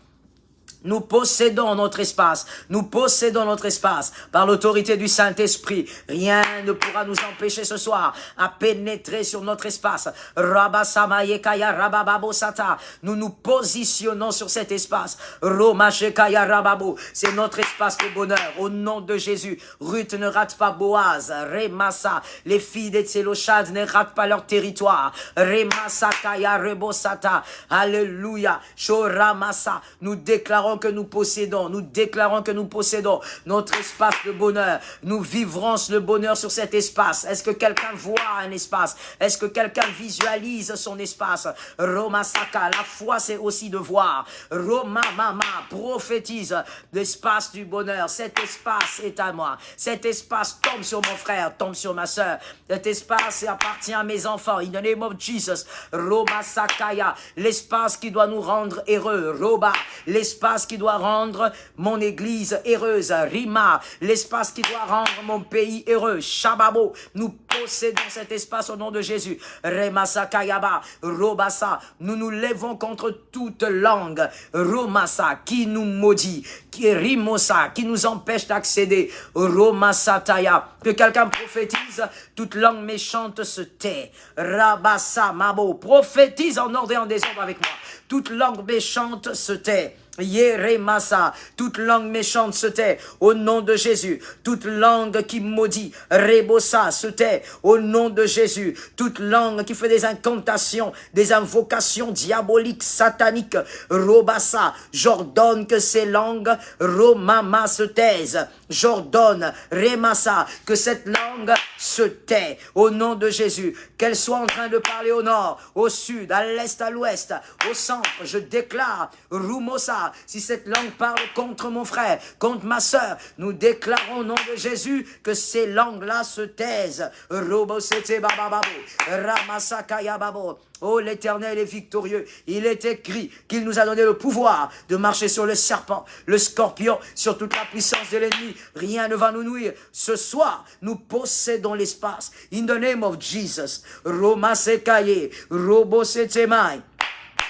Nous possédons notre espace. Nous possédons notre espace. Par l'autorité du Saint-Esprit, rien ne pourra nous empêcher ce soir à pénétrer sur notre espace. Rabasamayekaya Rabababo Sata. Nous nous positionnons sur cet espace. Romashekaya Rababo. C'est notre espace de bonheur. Au nom de Jésus. Ruth ne rate pas Boaz. Remasa. Les filles des Tseloshad ne ratent pas leur territoire. Remasakaya Rebosata. Alléluia. Shoramasa. Nous déclarons que nous possédons, nous déclarons que nous possédons notre espace de bonheur. Nous vivrons le bonheur sur cet espace. Est-ce que quelqu'un voit un espace? Est-ce que quelqu'un visualise son espace? Roma Saka, la foi c'est aussi de voir. Roma Mama, prophétise l'espace du bonheur. Cet espace est à moi. Cet espace tombe sur mon frère, tombe sur ma soeur. Cet espace appartient à mes enfants. In the name of Jesus. Roma Sakaya, l'espace qui doit nous rendre heureux. Roba, l'espace qui doit rendre mon église heureuse. Rima, l'espace qui doit rendre mon pays heureux. Shababo, nous possédons cet espace au nom de Jésus. Remasa Kayaba, Robasa, nous nous levons contre toute langue. Romasa, qui nous maudit, qui est Rimosa, qui nous empêche d'accéder. Romasataya, que quelqu'un prophétise, toute langue méchante se tait. Rabasa Mabo, prophétise en ordre et en désordre avec moi. Toute langue méchante se tait. Yeremasa, toute langue méchante se tait au nom de Jésus. Toute langue qui maudit, Rebosa, se tait au nom de Jésus. Toute langue qui fait des incantations, des invocations diaboliques, sataniques, Robasa, j'ordonne que ces langues, Romama, se taisent. J'ordonne, Remasa, que cette langue se tait au nom de Jésus. Qu'elle soit en train de parler au nord, au sud, à l'est, à l'ouest, au centre. Je déclare, Rumosa, si cette langue parle contre mon frère, contre ma soeur, nous déclarons au nom de Jésus que ces langues-là se taisent. Robosete babababo, Ramasakaya babo. Oh, l'Éternel est victorieux. Il est écrit qu'il nous a donné le pouvoir de marcher sur le serpent, le scorpion, sur toute la puissance de l'ennemi. Rien ne va nous nuire. Ce soir, nous possédons l'espace. In the name of Jesus. Roma Sekaye, Robo Setemai.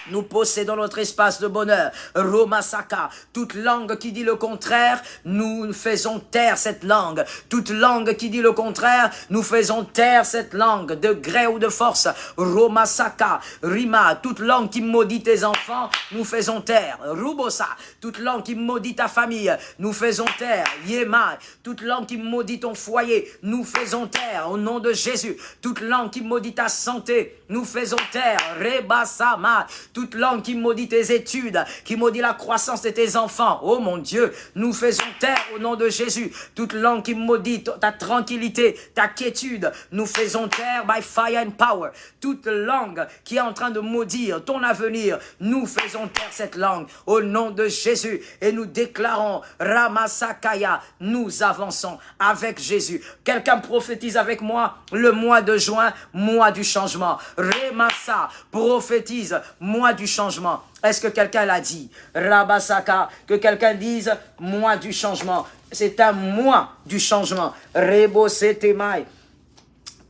Nous possédons notre espace de bonheur. Romasaka, toute langue qui dit le contraire, nous faisons taire cette langue. Toute langue qui dit le contraire, nous faisons taire cette langue, de gré ou de force. Romasaka, Rima, toute langue qui maudit tes enfants, nous faisons taire. Rubosa, toute langue qui maudit ta famille, nous faisons taire. Yema, toute langue qui maudit ton foyer, nous faisons taire. Au nom de Jésus, toute langue qui maudit ta santé, nous faisons taire. Rebasama, toute langue qui maudit tes études, qui maudit la croissance de tes enfants. Oh mon Dieu, nous faisons taire au nom de Jésus. Toute langue qui maudit ta tranquillité, ta quiétude, nous faisons taire by fire and power. Toute langue qui est en train de maudire ton avenir, nous faisons taire cette langue au nom de Jésus. Et nous déclarons, Ramasakaya, nous avançons avec Jésus. Quelqu'un prophétise avec moi le mois de juin, mois du changement. Remasa, prophétise, mois du changement. Est-ce que quelqu'un l'a dit? Rabasaka, que quelqu'un dise mois du changement. C'est un mois du changement. Rebo Setemai.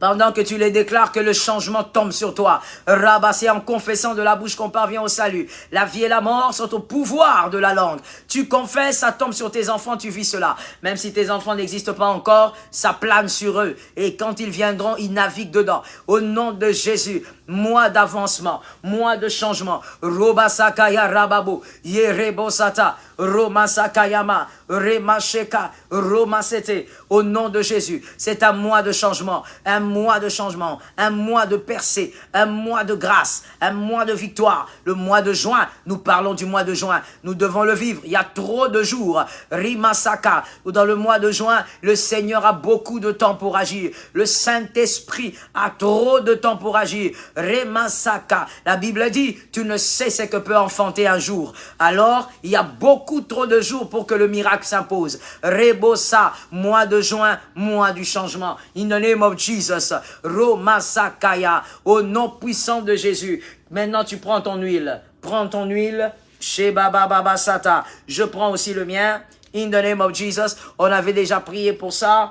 Pendant que tu les déclares, que le changement tombe sur toi. Rabbah, c'est en confessant de la bouche qu'on parvient au salut. La vie et la mort sont au pouvoir de la langue. Tu confesses, ça tombe sur tes enfants, tu vis cela. Même si tes enfants n'existent pas encore, ça plane sur eux. Et quand ils viendront, ils naviguent dedans. Au nom de Jésus, mois d'avancement, mois de changement. Robasakaya Rababo, Yerebosata, Romasakayama, Remasheka, Romasete. Au nom de Jésus, c'est un mois de changement, un mois de changement, un mois de percée, un mois de grâce, un mois de victoire. Le mois de juin, nous parlons du mois de juin, nous devons le vivre. Il y a trop de jours. Rimasaka, dans le mois de juin, le Seigneur a beaucoup de temps pour agir. Le Saint-Esprit a trop de temps pour agir. Remasaka, la Bible dit, tu ne sais ce que peut enfanter un jour. Alors, il y a beaucoup trop de jours pour que le miracle s'impose. Rebosa, mois de juin, mois du changement. In the name of Jesus. Romasakaya, au nom puissant de Jésus. Maintenant, tu prends ton huile. Prends ton huile. Sheba Baba Sata. Je prends aussi le mien. In the name of Jesus. On avait déjà prié pour ça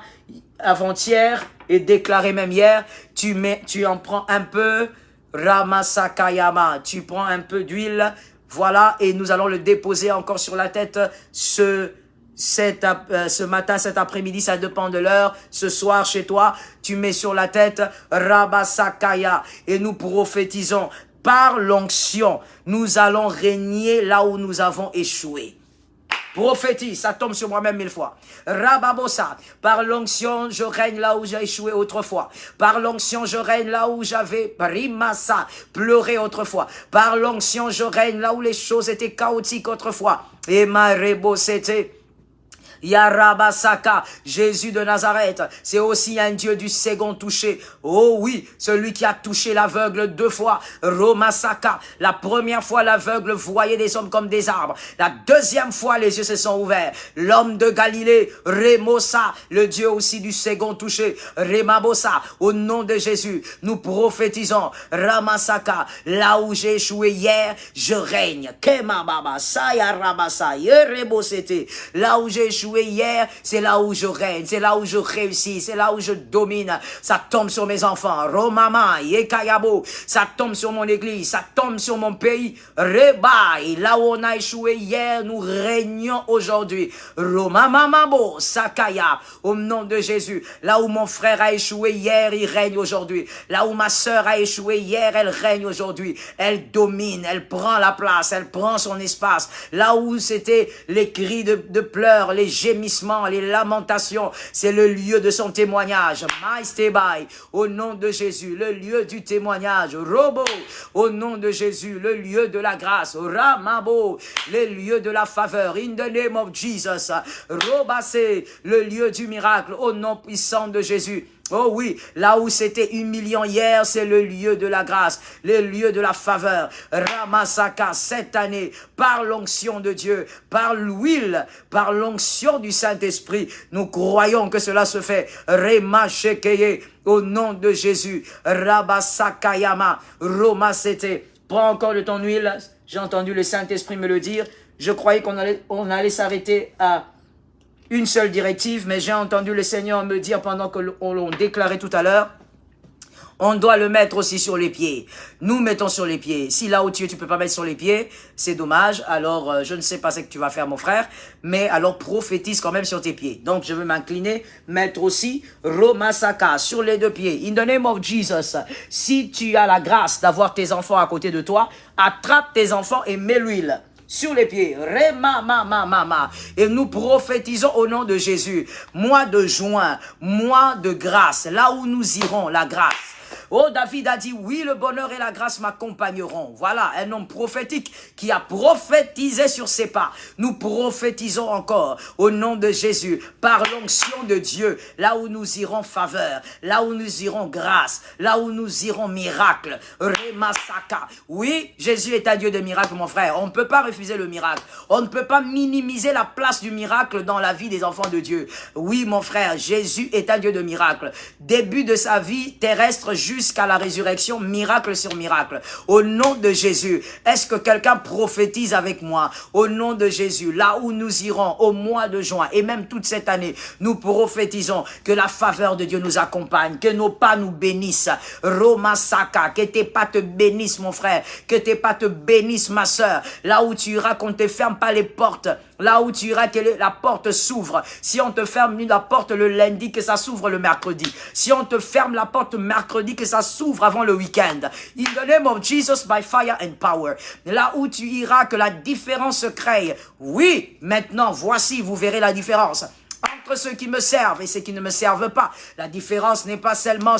avant-hier et déclaré même hier. Tu en prends un peu. Ramasakayama. Tu prends un peu d'huile. Voilà. Et nous allons le déposer encore sur la tête ce matin, cet après-midi, ça dépend de l'heure. Ce soir, chez toi, tu mets sur la tête Rabasakaya et nous prophétisons. Par l'onction, nous allons régner là où nous avons échoué. Prophétise, ça tombe sur moi-même 1000 fois. Rababosa, par l'onction, je règne là où j'ai échoué autrefois. Par l'onction, je règne là où j'avais rimassa, pleuré autrefois. Par l'onction, je règne là où les choses étaient chaotiques autrefois. Et ma rebo, c'était Yarabasaka, Jésus de Nazareth, c'est aussi un Dieu du second touché. Oh oui, celui qui a touché l'aveugle 2 fois. Romasaka, la première fois l'aveugle voyait des hommes comme des arbres. La deuxième fois les yeux se sont ouverts. L'homme de Galilée, Remosa, le Dieu aussi du second touché. Remabosa, au nom de Jésus, nous prophétisons. Ramasaka, là où j'ai échoué hier, je règne. Kemababa, Saya Ramasa, Yerebosete, là où j'ai échoué hier, c'est là où je règne, c'est là où je réussis, c'est là où je domine. Ça tombe sur mes enfants. Romama, Yekayabo, ça tombe sur mon église, ça tombe sur mon pays. Rebaï, là où on a échoué hier, nous régnons aujourd'hui. Romamamabo, Sakaya, au nom de Jésus. Là où mon frère a échoué hier, il règne aujourd'hui. Là où ma sœur a échoué hier, elle règne aujourd'hui. Elle domine, elle prend la place, elle prend son espace. Là où c'était les cris de pleurs, les gémissements, les lamentations, c'est le lieu de son témoignage. Maïstebai, au nom de Jésus, le lieu du témoignage. Robo, au nom de Jésus, le lieu de la grâce. Ramabo, le lieu de la faveur. In the name of Jesus. Robase, le lieu du miracle, au nom puissant de Jésus. Oh oui, là où c'était humiliant hier, c'est le lieu de la grâce, le lieu de la faveur. Ramasaka, cette année, par l'onction de Dieu, par l'huile, par l'onction du Saint-Esprit, nous croyons que cela se fait. Remashekeye, au nom de Jésus. Rabasakayama, Romasete. Prends encore de ton huile. J'ai entendu le Saint-Esprit me le dire. Je croyais qu'on allait s'arrêter à une seule directive, mais j'ai entendu le Seigneur me dire pendant que l'on déclarait tout à l'heure, on doit le mettre aussi sur les pieds. Nous mettons sur les pieds. Si là où tu es, tu peux pas mettre sur les pieds, c'est dommage. Alors, je ne sais pas ce que tu vas faire, mon frère, mais alors prophétise quand même sur tes pieds. Donc, je veux m'incliner, mettre aussi Romasaka sur les 2 pieds. In the name of Jesus, si tu as la grâce d'avoir tes enfants à côté de toi, attrape tes enfants et mets l'huile sur les pieds. Et nous prophétisons au nom de Jésus. Mois de juin, mois de grâce. Là où nous irons, la grâce. Oh, David a dit, oui, le bonheur et la grâce m'accompagneront. Voilà, un homme prophétique qui a prophétisé sur ses pas. Nous prophétisons encore au nom de Jésus, par l'onction de Dieu, là où nous irons faveur, là où nous irons grâce, là où nous irons miracle. Remasaka. Oui, Jésus est un Dieu de miracle, mon frère. On ne peut pas refuser le miracle. On ne peut pas minimiser la place du miracle dans la vie des enfants de Dieu. Oui, mon frère, Jésus est un Dieu de miracle. Début de sa vie terrestre, juste jusqu'à la résurrection, miracle sur miracle. Au nom de Jésus, est-ce que quelqu'un prophétise avec moi? Au nom de Jésus, là où nous irons au mois de juin et même toute cette année, nous prophétisons que la faveur de Dieu nous accompagne, que nos pas nous bénissent. Roma Saka, que tes pas te bénissent, mon frère, que tes pas te bénissent, ma soeur. Là où tu iras, qu'on ne te ferme pas les portes. Là où tu iras, que la porte s'ouvre. Si on te ferme la porte le lundi, que ça s'ouvre le mercredi. Si on te ferme la porte mercredi, que ça s'ouvre avant le week-end. In the name of Jesus, by fire and power. Là où tu iras, que la différence se crée. Oui, maintenant, voici, vous verrez la différence entre ceux qui me servent et ceux qui ne me servent pas. La différence n'est pas seulement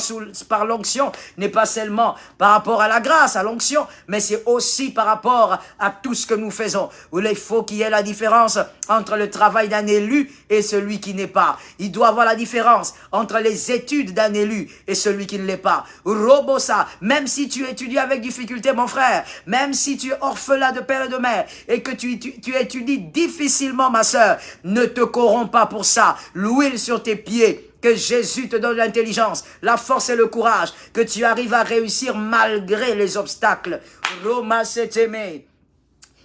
par l'onction, n'est pas seulement par rapport à la grâce, à l'onction, mais c'est aussi par rapport à tout ce que nous faisons. Il faut qu'il y ait la différence entre le travail d'un élu et celui qui n'est pas. Il doit y avoir la différence entre les études d'un élu et celui qui ne l'est pas. Robosa, même si tu étudies avec difficulté, mon frère, même si tu es orphelin de père et de mère et que tu étudies difficilement, ma sœur, ne te corromps pas pour ça. L'huile sur tes pieds, que Jésus te donne l'intelligence, la force et le courage, que tu arrives à réussir malgré les obstacles. Roma s'est-aimé.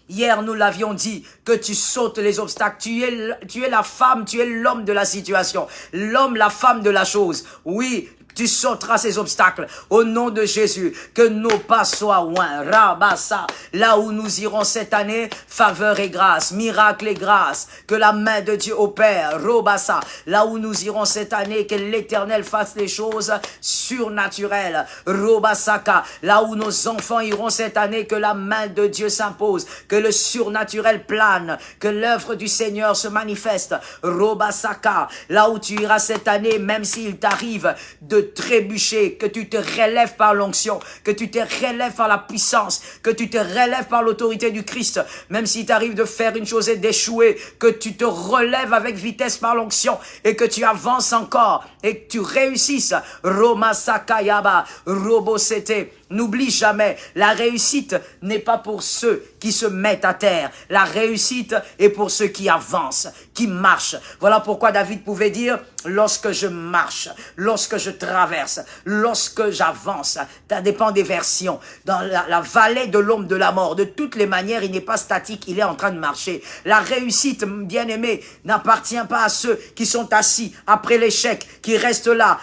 Hier, nous l'avions dit, que tu sautes les obstacles. Tu es la femme, tu es l'homme de la situation. L'homme, la femme de la chose. Oui, tu sauteras ces obstacles au nom de Jésus. Que nos pas soient loin. Rabassa. Là où nous irons cette année, faveur et grâce, miracle et grâce. Que la main de Dieu opère. Robassa. Là où nous irons cette année, que l'Éternel fasse les choses surnaturelles. Robassaka. Là où nos enfants iront cette année, que la main de Dieu s'impose. Que le surnaturel plane. Que l'œuvre du Seigneur se manifeste. Robassaka. Là où tu iras cette année, même s'il t'arrive de trébucher, que tu te relèves par l'onction, que tu te relèves par la puissance, que tu te relèves par l'autorité du Christ, même s'il t'arrive de faire une chose et d'échouer, que tu te relèves avec vitesse par l'onction et que tu avances encore et que tu réussisses. Roma Sakayaba, Robosete. N'oublie jamais, la réussite n'est pas pour ceux qui se mettent à terre. La réussite est pour ceux qui avancent, qui marchent. Voilà pourquoi David pouvait dire, lorsque je marche, lorsque je traverse, lorsque j'avance, ça dépend des versions. Dans la vallée de l'ombre de la mort, de toutes les manières, il n'est pas statique, il est en train de marcher. La réussite, bien-aimé, n'appartient pas à ceux qui sont assis après l'échec, qui restent là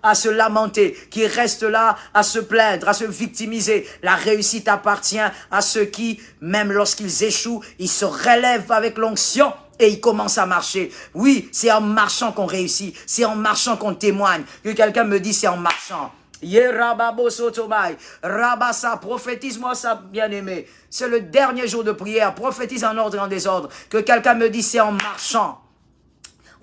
à se lamenter, qui restent là à se plaindre, à se victimiser. La réussite appartient à ceux qui, même lorsqu'ils échouent, ils se relèvent avec l'onction et ils commencent à marcher. Oui, c'est en marchant qu'on réussit, c'est en marchant qu'on témoigne. Que quelqu'un me dit c'est en marchant. Rabassa, prophétise-moi ça, bien-aimé. C'est le dernier jour de prière, prophétise en ordre et en désordre. Que quelqu'un me dise c'est en marchant.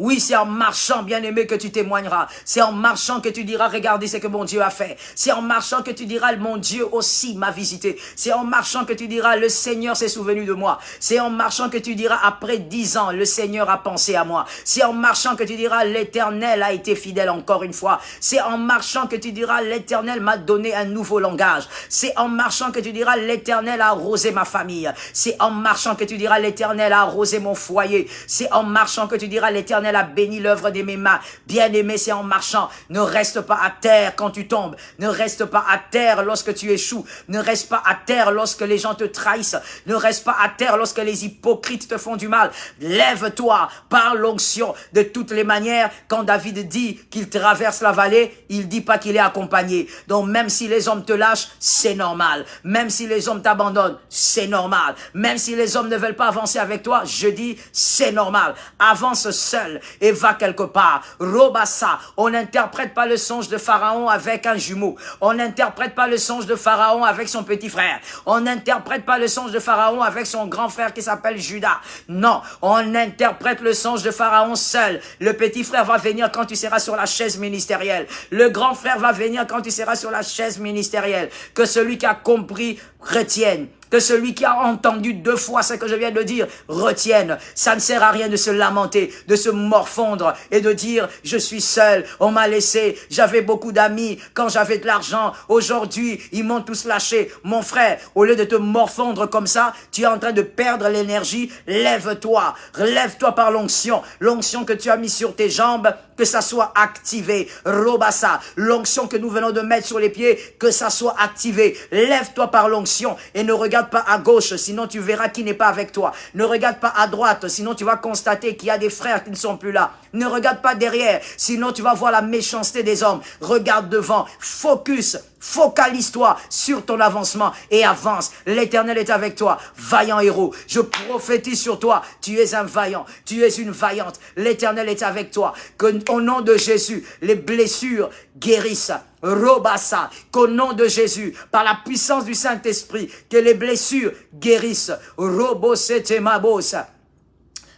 Oui, c'est en marchant, bien-aimé, que tu témoigneras. C'est en marchant que tu diras, regardez ce que mon Dieu a fait. C'est en marchant que tu diras, mon Dieu aussi m'a visité. C'est en marchant que tu diras, le Seigneur s'est souvenu de moi. C'est en marchant que tu diras, après 10 ans, le Seigneur a pensé à moi. C'est en marchant que tu diras, l'Éternel a été fidèle encore une fois. C'est en marchant que tu diras, l'Éternel m'a donné un nouveau langage. C'est en marchant que tu diras, l'Éternel a arrosé ma famille. C'est en marchant que tu diras, l'Éternel a arrosé mon foyer. C'est en marchant que tu diras, l'Éternel a béni l'œuvre de mes mains. Bien-aimé, c'est en marchant. Ne reste pas à terre quand tu tombes. Ne reste pas à terre lorsque tu échoues. Ne reste pas à terre lorsque les gens te trahissent. Ne reste pas à terre lorsque les hypocrites te font du mal. Lève-toi par l'onction. De toutes les manières, quand David dit qu'il traverse la vallée, il dit pas qu'il est accompagné. Donc même si les hommes te lâchent, c'est normal. Même si les hommes t'abandonnent, c'est normal. Même si les hommes ne veulent pas avancer avec toi, je dis, c'est normal. Avance seul et va quelque part. Robassa, on n'interprète pas le songe de Pharaon avec un jumeau. On n'interprète pas le songe de Pharaon avec son petit frère. On n'interprète pas le songe de Pharaon avec son grand frère qui s'appelle Judas. Non, on interprète le songe de Pharaon seul. Le petit frère va venir quand tu seras sur la chaise ministérielle. Le grand frère va venir quand tu seras sur la chaise ministérielle. Que celui qui a compris retienne. Que celui qui a entendu 2 fois ce que je viens de dire, retienne. Ça ne sert à rien de se lamenter, de se morfondre et de dire, je suis seul, on m'a laissé, j'avais beaucoup d'amis quand j'avais de l'argent. Aujourd'hui, ils m'ont tous lâché. Mon frère, au lieu de te morfondre comme ça, tu es en train de perdre l'énergie. Lève-toi, relève-toi par l'onction. L'onction que tu as mis sur tes jambes, que ça soit activé. Robassa, l'onction que nous venons de mettre sur les pieds, que ça soit activé. Lève-toi par l'onction et ne regarde pas à gauche, sinon tu verras qui n'est pas avec toi. Ne regarde pas à droite, sinon tu vas constater qu'il y a des frères qui ne sont plus là. Ne regarde pas derrière, sinon tu vas voir la méchanceté des hommes. Regarde devant, focus, focalise-toi sur ton avancement et avance. L'Éternel est avec toi, vaillant héros. Je prophétise sur toi, tu es un vaillant, tu es une vaillante. L'Éternel est avec toi. Que au nom de Jésus, les blessures guérissent. Robassa, qu'au nom de Jésus, par la puissance du Saint-Esprit, que les blessures guérissent. Robosetemabos.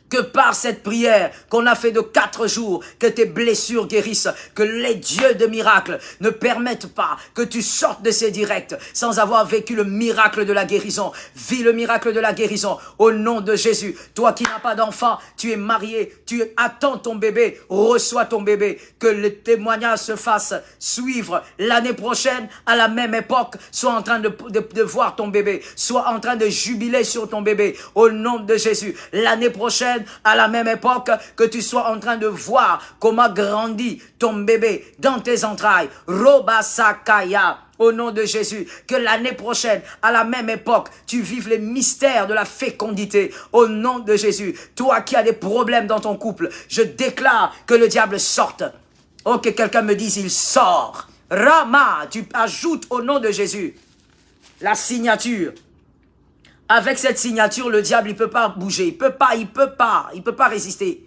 Que par cette prière qu'on a fait de 4 jours, que tes blessures guérissent, que les dieux de miracles ne permettent pas que tu sortes de ces directs sans avoir vécu le miracle de la guérison. Vis le miracle de la guérison au nom de Jésus. Toi qui n'as pas d'enfant, tu es marié, tu attends ton bébé, reçois ton bébé. Que le témoignage se fasse suivre l'année prochaine à la même époque. Sois en train de voir ton bébé, sois en train de jubiler sur ton bébé au nom de Jésus. L'année prochaine, à la même époque, que tu sois en train de voir comment grandit ton bébé dans tes entrailles. Robasakaya, au nom de Jésus. Que l'année prochaine, à la même époque, tu vives les mystères de la fécondité. Au nom de Jésus. Toi qui as des problèmes dans ton couple, je déclare que le diable sorte. Oh, que quelqu'un me dise, il sort. Rama, tu ajoutes au nom de Jésus la signature. Avec cette signature, le diable, il peut pas bouger. Il peut pas résister.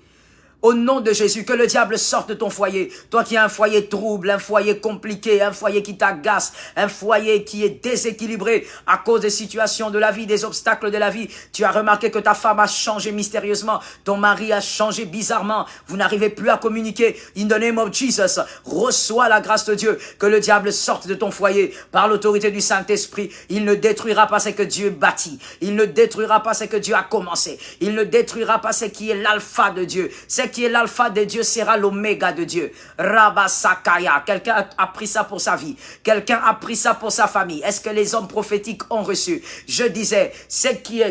Au nom de Jésus, que le diable sorte de ton foyer. Toi qui as un foyer trouble, un foyer compliqué, un foyer qui t'agace, un foyer qui est déséquilibré à cause des situations de la vie, des obstacles de la vie. Tu as remarqué que ta femme a changé mystérieusement. Ton mari a changé bizarrement. Vous n'arrivez plus à communiquer. In the name of Jesus, reçois la grâce de Dieu. Que le diable sorte de ton foyer par l'autorité du Saint-Esprit. Il ne détruira pas ce que Dieu bâtit. Il ne détruira pas ce que Dieu a commencé. Il ne détruira pas ce qui est l'alpha de Dieu. Ce qui est l'alpha de Dieu sera l'oméga de Dieu. Rabasakaya. Quelqu'un a pris ça pour sa vie. Quelqu'un a pris ça pour sa famille. Est-ce que les hommes prophétiques ont reçu? Je disais, ce qui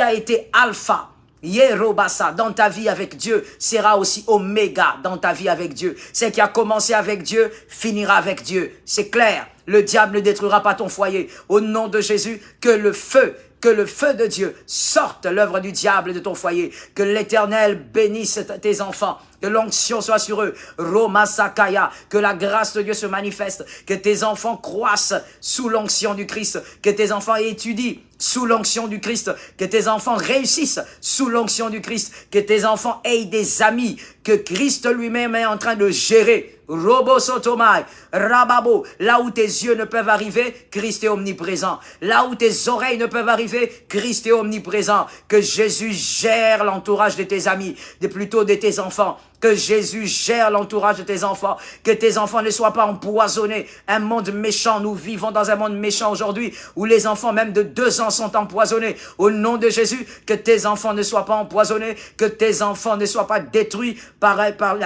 a été alpha, Yerobasa, dans ta vie avec Dieu, sera aussi oméga dans ta vie avec Dieu. Ce qui a commencé avec Dieu, finira avec Dieu. C'est clair. Le diable ne détruira pas ton foyer. Au nom de Jésus, que le feu de Dieu sorte l'œuvre du diable de ton foyer. Que l'Éternel bénisse tes enfants. Que l'onction soit sur eux. Roma Sakaya. Que la grâce de Dieu se manifeste. Que tes enfants croissent sous l'onction du Christ. Que tes enfants étudient sous l'onction du Christ. Que tes enfants réussissent sous l'onction du Christ. Que tes enfants aient des amis que Christ lui-même est en train de gérer. Robo Sotomai, Rababo, là où tes yeux ne peuvent arriver, Christ est omniprésent. Là où tes oreilles ne peuvent arriver, Christ est omniprésent. Que Jésus gère l'entourage de tes amis, plutôt de tes enfants. Que Jésus gère l'entourage de tes enfants. Que tes enfants ne soient pas empoisonnés. Un monde méchant, nous vivons dans un monde méchant aujourd'hui, où les enfants même de 2 ans sont empoisonnés. Au nom de Jésus, que tes enfants ne soient pas empoisonnés, que tes enfants ne soient pas détruits par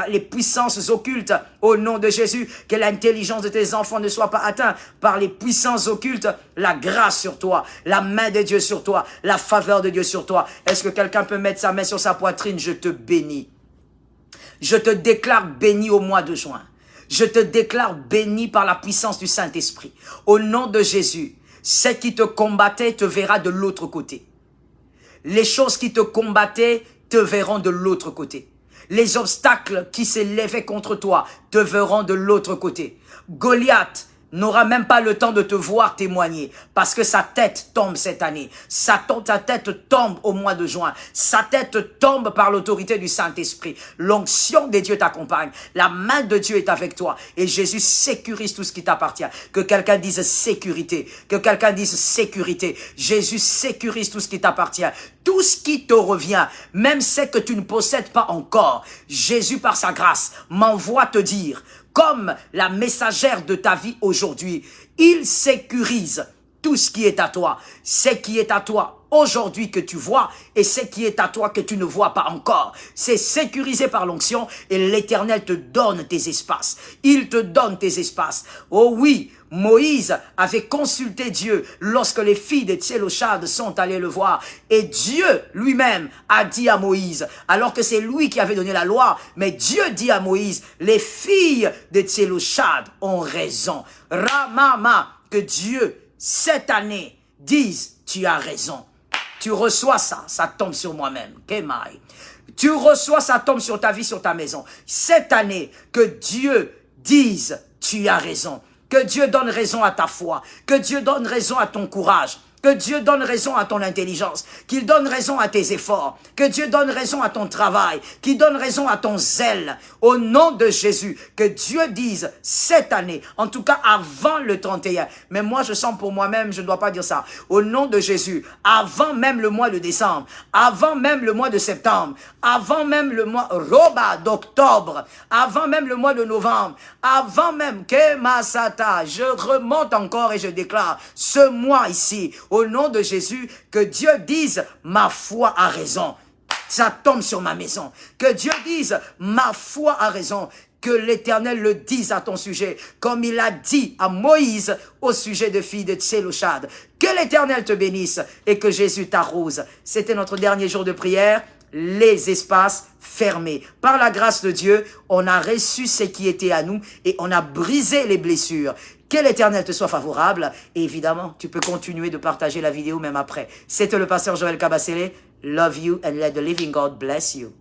les puissances occultes. Au nom de Jésus, que l'intelligence de tes enfants ne soit pas atteinte par les puissances occultes. La grâce sur toi, la main de Dieu sur toi, la faveur de Dieu sur toi. Est-ce que quelqu'un peut mettre sa main sur sa poitrine? Je te bénis. Je te déclare béni au mois de juin. Je te déclare béni par la puissance du Saint-Esprit. Au nom de Jésus, ce qui te combattait te verra de l'autre côté. Les choses qui te combattaient te verront de l'autre côté. Les obstacles qui s'élevaient contre toi te verront de l'autre côté. Goliath n'aura même pas le temps de te voir témoigner parce que sa tête tombe cette année. Sa tête tombe au mois de juin. Sa tête tombe par l'autorité du Saint-Esprit. L'onction de Dieu t'accompagne. La main de Dieu est avec toi. Et Jésus sécurise tout ce qui t'appartient. Que quelqu'un dise sécurité. Que quelqu'un dise sécurité. Jésus sécurise tout ce qui t'appartient. Tout ce qui te revient, même ce que tu ne possèdes pas encore. Jésus, par sa grâce, m'envoie te dire, comme la messagère de ta vie aujourd'hui, il sécurise tout ce qui est à toi. Ce qui est à toi aujourd'hui que tu vois et ce qui est à toi que tu ne vois pas encore. C'est sécurisé par l'onction et l'Éternel te donne tes espaces. Il te donne tes espaces. Oh oui, Moïse avait consulté Dieu lorsque les filles de Tsélochad sont allées le voir. Et Dieu lui-même a dit à Moïse, alors que c'est lui qui avait donné la loi, mais Dieu dit à Moïse, les filles de Tsélochad ont raison. Ramama, que Dieu, cette année, dise, tu as raison. Tu reçois ça, ça tombe sur moi-même. Kemai. Tu reçois, ça tombe sur ta vie, sur ta maison. Cette année, que Dieu dise, tu as raison. Que Dieu donne raison à ta foi. Que Dieu donne raison à ton courage. Que Dieu donne raison à ton intelligence, qu'il donne raison à tes efforts, que Dieu donne raison à ton travail, qu'il donne raison à ton zèle. Au nom de Jésus, que Dieu dise cette année, en tout cas avant le 31, mais moi je sens pour moi-même, je ne dois pas dire ça, au nom de Jésus, avant même le mois de décembre, avant même le mois de septembre, avant même le mois d'octobre, avant même le mois de novembre, avant même que Masata, je remonte encore et je déclare ce mois ici, au nom de Jésus, que Dieu dise, ma foi a raison. Ça tombe sur ma maison. Que Dieu dise, ma foi a raison. Que l'Éternel le dise à ton sujet, comme il a dit à Moïse au sujet de filles de Tsélochad. Que l'Éternel te bénisse et que Jésus t'arrose. C'était notre dernier jour de prière. Les espaces fermés. Par la grâce de Dieu, on a reçu ce qui était à nous et on a brisé les blessures. Que l'Éternel te soit favorable. Et évidemment, tu peux continuer de partager la vidéo même après. C'était le pasteur Joël Kabasele. Love you and let the living God bless you.